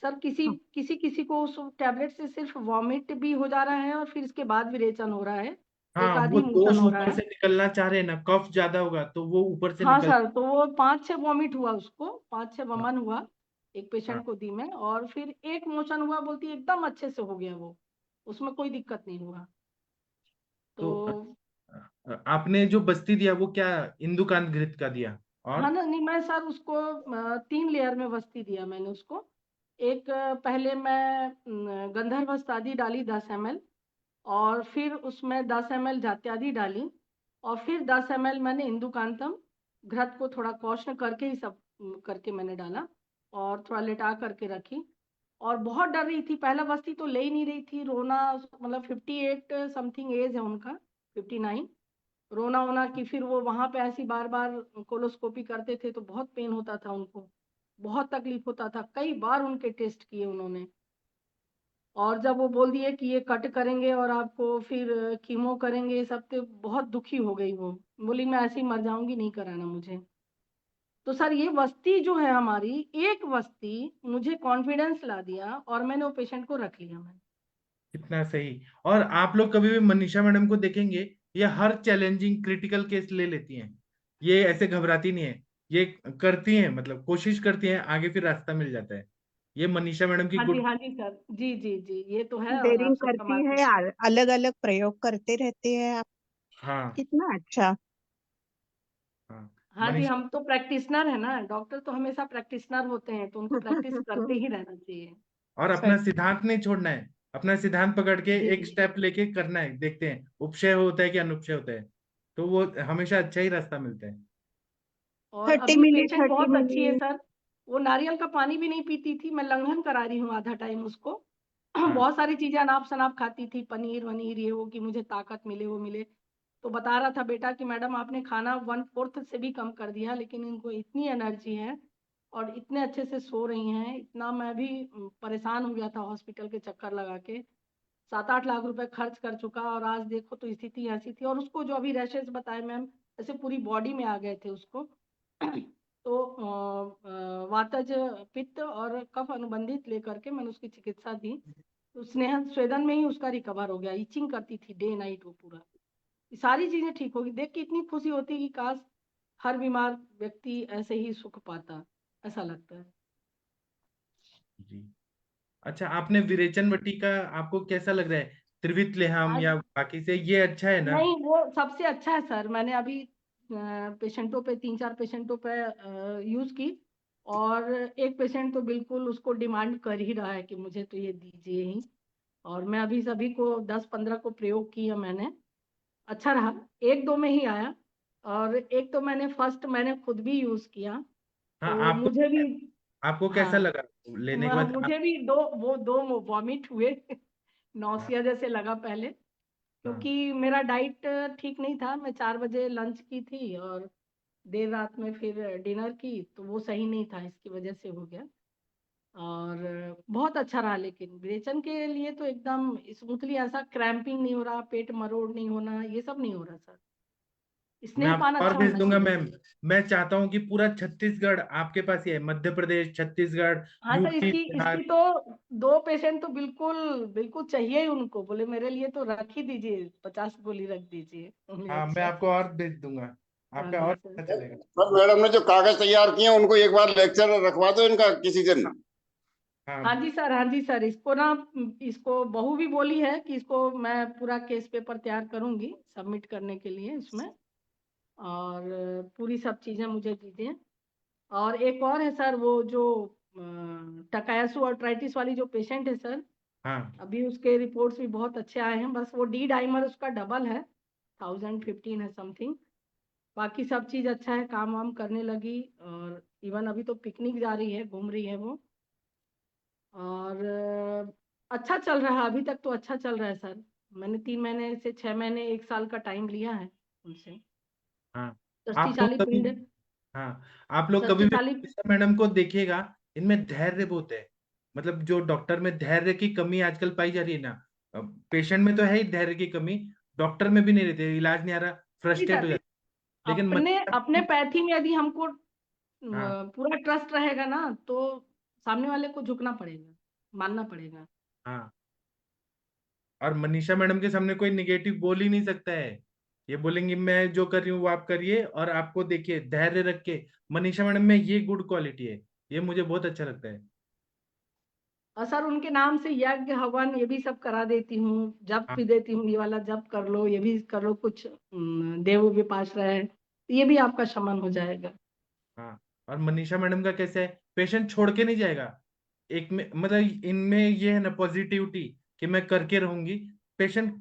सर किसी हाँ। किसी किसी को उस टैबलेट से सिर्फ वॉमिट भी हो जा रहा है, और फिर इसके बाद विरेचन हो रहा है, एक हाँ, वो आधी मोशन दोष हो रहा ऊपर है। से निकलना चाह रहे हैं ना, कफ ज्यादा होगा तो वो ऊपर से हाँ निकल। सर, तो वो 5-6 वॉमिट हुआ उसको, 5-6 हाँ वमन हुआ, एक पेशेंट हाँ। को दी मैं, और फिर एक मोशन हुआ, बोलती है, एकदम अच्छे से हो गया वो, उसमें कोई दिक्कत नहीं हुआ। तो तो आपने जो बस्ती दिया वो क्या इंदुकांत घृत का दिया? और हाँ ना, नहीं मैं सर उसको 3 लेयर में बस्ती दिया मैंने उसको। एक पहले मैं गंधर्व स्तादी डाली 10 ml, और फिर उसमें 10 ml जात्यादी डाली, और फिर 10 ml मैंने इंदुकांतम घृत को थोड़ा कौशन करके ही सब करके मैंने डाला, और थोड़ा लेटा करके रखी। और बहुत डर रही थी, पहला बस्ती तो ले ही नहीं रही थी, रोना, मतलब 58 समथिंग एज है उनका, 59, रोना वोना की। फिर वो वहां पे ऐसी बार बार कोलोस्कोपी करते थे तो बहुत पेन होता था उनको, बहुत तकलीफ होता था, कई बार उनके टेस्ट किए उन्होंने। और जब वो बोल दिए कि ये कट करेंगे और आपको फिर कीमो करेंगे ये सब, तो बहुत दुखी हो गई वो, बोली मैं ऐसे ही मर जाऊंगी, नहीं कराना मुझे। तो सर ये वस्ती जो है हमारी, एक वस्ती मुझे कॉन्फिडेंस ला दिया, और मैंने वो पेशेंट को रख लिया मैं। कितना सही। और आप लोग कभी भी मनीषा मैडम को देखेंगे, ये हर चैलेंजिंग क्रिटिकल केस ले लेती हैं, ये ऐसे घबराती नहीं है, ये करती हैं, मतलब कोशिश करती हैं, आगे फिर रास्ता मिल जाता है। ये मनीषा मैडम की गुड। हाँ जी सर, जी जी जी, ये तो है, और आप डेयरिंग सबका करती मार्ग। है, अलग अलग प्रयोग करते रहते हैं आप। हाँ कितना अच्छा। हाँ। हाँ जी, मनीषा हम तो प्रैक्टिशनर है ना, डॉक्टर तो हमेशा प्रैक्टिशनर होते हैं, तो उनको प्रैक्टिस करते ही रहना चाहिए। और अपना सही सिद्धांत नहीं छोड़ना है, अपना सिद्धांत पकड़ के जी एक स्टेप लेके करना है, देखते हैं उपचय होता है कि अनुपचय होता है, तो वो हमेशा अच्छा ही रास्ता मिलता है। और 30 अभी मिनट पेशेंट 30 बहुत अच्छी है मिनट सर, वो नारियल का पानी भी नहीं पीती थी, मैं लंघन करा रही हूँ आधा टाइम उसको। हाँ बहुत सारी चीजें अनाप शनाप खाती थी, पनीर वनीर ये वो, कि मुझे ताकत मिले वो मिले। तो बता रहा था बेटा कि मैडम आपने खाना 1/4 से भी कम कर दिया, लेकिन इनको इतनी एनर्जी है और इतने अच्छे से सो रही हैं। इतना मैं भी परेशान हो गया था हॉस्पिटल के चक्कर लगा के, 7-8 लाख रुपए खर्च कर चुका, और आज देखो तो स्थिति ऐसी थी। और उसको जो अभी रैशेस बताए मैम, ऐसे पूरी बॉडी में आ गए थे उसको। तो वातज, पित्त और कफ अनुबंधित लेकर के मैंने उसकी चिकित्सा दी, तो स्नेह स्वेदन में ही उसका रिकवर हो गया। इचिंग करती थी डे नाइट वो पूरा, ये सारी चीजें ठीक होगी। देख के इतनी खुशी होती कि काश हर बीमार व्यक्ति ऐसे ही सुख पाता, ऐसा लगता है। जी। अच्छा, आपने विरेचन वटी का आपको कैसा लग रहा है? त्रिवित लेहम आज या बाकी से ये अच्छा है ना? नहीं, वो सबसे अच्छा है सर। मैंने अभी पेशेंटों पे 3-4 पेशेंटों पे यूज की, और एक पेशेंट तो बिल्कुल उसको डिमांड कर ही रहा है कि मुझे तो ये दीजिए ही। और मैं अभी सभी को 10-15 को प्रयोग किया मैंने, अच्छा रहा। 1-2 में ही आया, और एक तो मैंने खुद भी यूज किया, हाँ, तो आपको मुझे भी, आपको कैसा हाँ, लगा लेने के बाद? मुझे भी दो वॉमिट हुए। हाँ नौसिया जैसे लगा पहले, हाँ क्योंकि मेरा डाइट ठीक नहीं था। मैं 4 बजे लंच की थी और देर रात में फिर डिनर की, तो वो सही नहीं था, इसकी वजह से हो गया। और बहुत अच्छा रहा, लेकिन विरेचन के लिए तो एकदम स्मूथली, ऐसा क्रैम्पिंग नहीं हो रहा, पेट मरोड़ नहीं होना, ये सब नहीं हो रहा सर। मैं स्नेह पान आपको और अच्छा भेज होना दूंगा चाहिए। मैम। मैं चाहता हूँ कि पूरा छत्तीसगढ़ आपके पास ही है, मध्य प्रदेश, छत्तीसगढ़, हाँ सर, यूपी, इसकी बिहार। तो 2 पेशेंट तो बिल्कुल बिल्कुल चाहिए ही उनको, बोले मेरे लिए तो रख ही दीजिए, 50 गोली रख दीजिए। बोले हाँ, मैं अच्छा। आपको और भेज दूंगा, हाँ आपका जी और सर। पता चलेगा। सर मैडम ने जो कागज तैयार किए हैं, उनको एक बार लेक्चर रखवा दो इनका किसी दिन। हाँ हाँ जी सर, हाँ जी सर, इसको ना, इसको बहू भी बोली है कि इसको मैं पूरा केस पेपर तैयार करूंगी सबमिट करने के लिए इसमें, और पूरी सब चीजें मुझे दीजिए। और एक और है सर, वो जो टकायासु आर्थराइटिस वाली जो पेशेंट है सर, हाँ अभी उसके रिपोर्ट्स भी बहुत अच्छे आए हैं। बस वो डी डाइमर उसका डबल है, 1015 है समथिंग। बाकी सब चीज अच्छा है, काम वाम करने लगी, और इवन अभी तो पिकनिक जा रही है, घूम रही है वो। और अच्छा चल रहा है, अभी तक तो अच्छा चल रहा है सर। मैंने 3 महीने से 6 महीने 1 साल का टाइम लिया है उनसे। हाँ। आप लोग शक्तिशाली कभी पिंड, हाँ, आप लोग कभी भी शक्तिशाली। मनीषा मैडम को देखिएगा, इनमें धैर्य बहुत है। मतलब जो डॉक्टर में धैर्य की कमी आजकल पाई जा रही है ना, पेशेंट में तो है ही धैर्य की कमी, डॉक्टर में भी नहीं रहती, इलाज नहीं आ रहा, जी फ्रस्ट्रेट सर, हो जाता है। लेकिन अपने मनीषा अपने मैडम- पैथी में यदि हमको हाँ पूरा ट्रस्ट रहेगा ना, तो सामने वाले को झुकना पड़ेगा, मानना पड़ेगा। हाँ, और मनीषा मैडम के सामने कोई निगेटिव बोल ही नहीं सकता है। ये बोलेंगे मैं जो कर रही हूँ वो आप करिए, और आपको देखिए धैर्य रख के। मनीषा मैडम में ये गुड क्वालिटी है, ये मुझे बहुत अच्छा लगता है। और सर उनके नाम से यज्ञ हवन ये भी सब करा देती हूँ, जप हाँ भी देती हूँ, ये वाला जप कर लो, ये भी कर लो, कुछ देव विपाश्रय है, तो ये भी आपका शमन हो जाएगा। हाँ। और मनीषा मैडम का कैसे है, पेशेंट छोड़ के नहीं जाएगा। एक में मतलब इनमें ये है ना पॉजिटिविटी, कि मैं करके रहूंगी। पेशेंट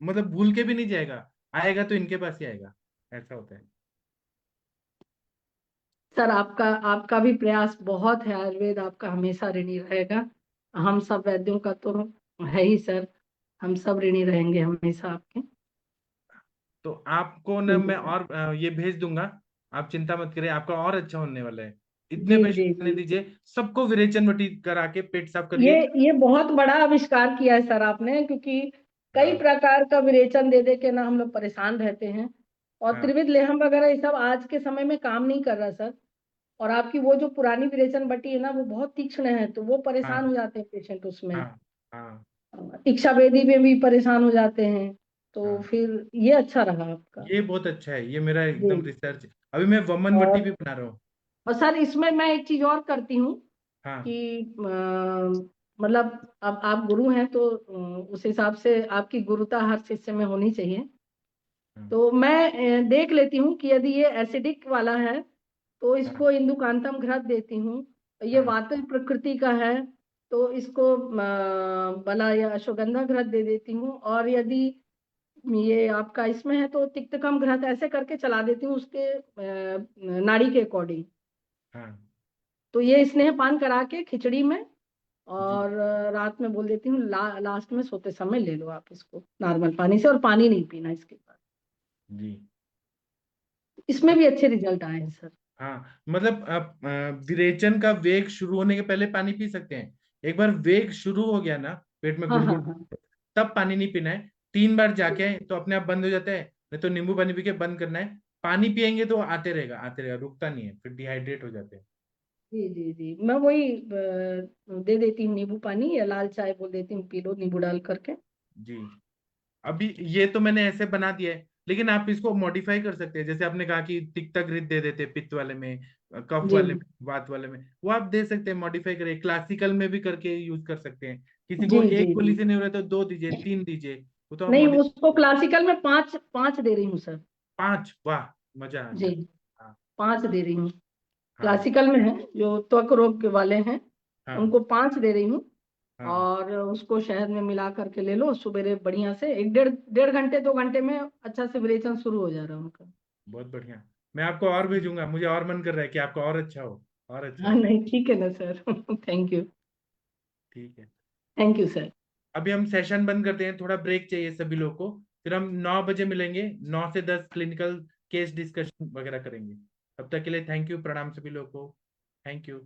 मतलब भूल के भी नहीं जाएगा, आएगा तो इनके पास ही आएगा, ऐसा होता है। सर आपका आपका भी प्रयास बहुत है, आयुर्वेद आपका हमेशा ऋणी रहेगा। हम सब वैद्यों का तो है ही सर, हम सब ऋणी रहेंगे हमेशा आपके। तो आपको ना मैं और ये भेज दूंगा, आप चिंता मत करिए, आपका और अच्छा होने वाला है। इतने जी जी पेशेंट आने जी। दीजिए, सबको विरेचन वटी करा के पेट साफ ये करिए। ये बहुत बड़ा आविष्कार किया है सर आपने, क्योंकि कई हाँ प्रकार का विरेचन दे दे के ना हम लोग परेशान रहते हैं। और हाँ त्रिविध लेहम वगैरह ये सब आज के समय में काम नहीं कर रहा सर। और आपकी वो जो पुरानी विरेचन बटी है ना, वो बहुत तीक्ष्ण है, तो वो परेशान हाँ हो जाते हैं पेशेंट उसमें। हाँ हाँ इच्छा वेदी में भी परेशान हो जाते हैं, तो हाँ। फिर ये अच्छा रहा आपका। ये बहुत अच्छा है, ये मेरा जी। एकदम रिसर्च। अभी मैं वमन वटी भी और बना रहा हूँ। और सर इसमें मैं एक चीज और करती हूँ हाँ कि मतलब अब आप गुरु हैं, तो उस हिसाब से आपकी गुरुता हर शिष्य में होनी चाहिए। तो मैं देख लेती हूँ कि यदि ये एसिडिक वाला है तो इसको इंदुकांतम घृत देती हूँ। ये हाँ। वात प्रकृति का है तो इसको बला या अश्वगंधा घृत दे देती हूँ। और यदि ये आपका इसमें है तो तिक्तकम घृत, ऐसे करके चला देती हूँ उसके नाड़ी के अकॉर्डिंग। हाँ तो ये स्नेहपान करा के खिचड़ी में, जी और रात में बोल देती हूँ लास्ट में सोते समय ले लो आप इसको नॉर्मल पानी से, और पानी नहीं पीना इसके बाद। जी। इसमें भी अच्छे रिजल्ट आए हैं सर। हाँ मतलब आप विरेचन का वेग शुरू होने के पहले पानी पी सकते हैं। एक बार वेग शुरू हो गया ना, पेट में हाँ हाँ गुड़गुड़, हाँ। तब पानी नहीं पीना है। 3 बार जाके आए तो अपने आप बंद हो जाता है, नहीं तो नींबू पानी पी के बंद करना है। पानी पियेंगे तो आते रहेगा, रुकता नहीं है, फिर डिहाइड्रेट हो जाते हैं। जी जी जी, मैं वही दे देती हूँ नींबू पानी, या लाल चाय बोल देती हूँ, पी लो नींबू डाल करके। जी। अभी ये तो मैंने ऐसे बना दिया है, लेकिन आप इसको मॉडिफाई कर सकते हैं। जैसे आपने कहा कि तिक्ता घृत दे देते हैं पित्त वाले में, कफ जी वाले में, वात वाले में, वो आप दे सकते हैं, मॉडिफाई करिए। क्लासिकल में भी करके यूज कर सकते हैं। किसी जी को जी एक गोली जी। से नहीं हो रहा तो 2 दीजिए, 3 दीजिए, वो तो आप नहीं, मॉडिफाई। उसको क्लासिकल में पाँच पाँच दे रही हूँ सर। 5, वाह, मजा आ जी, गया। हाँ 5 दे रही हूँ। हाँ क्लासिकल में है जो त्वक रोग के वाले हैं, हाँ उनको 5 दे रही हूँ। हाँ। और उसको शहद में मिला करके ले लो सुबेरे बढ़िया से, एक डेढ़ घंटे 2 घंटे में अच्छा से विरेचन शुरू हो जा रहा है उनका। बहुत बढ़िया। मैं आपको और भेजूंगा, मुझे और मन कर रहा है कि आपका और अच्छा हो, और अच्छा हाँ हो। नहीं, ठीक है ना सर। Thank you. ठीक है। Thank you sir. अभी हम सेशन बंद करते हैं, थोड़ा ब्रेक चाहिए सभी लोग को। फिर हम 9 बजे मिलेंगे, 9 से 10 क्लिनिकल केस डिस्कशन वगैरह करेंगे। तब तक के लिए थैंक यू, प्रणाम सभी लोग को। Thank you.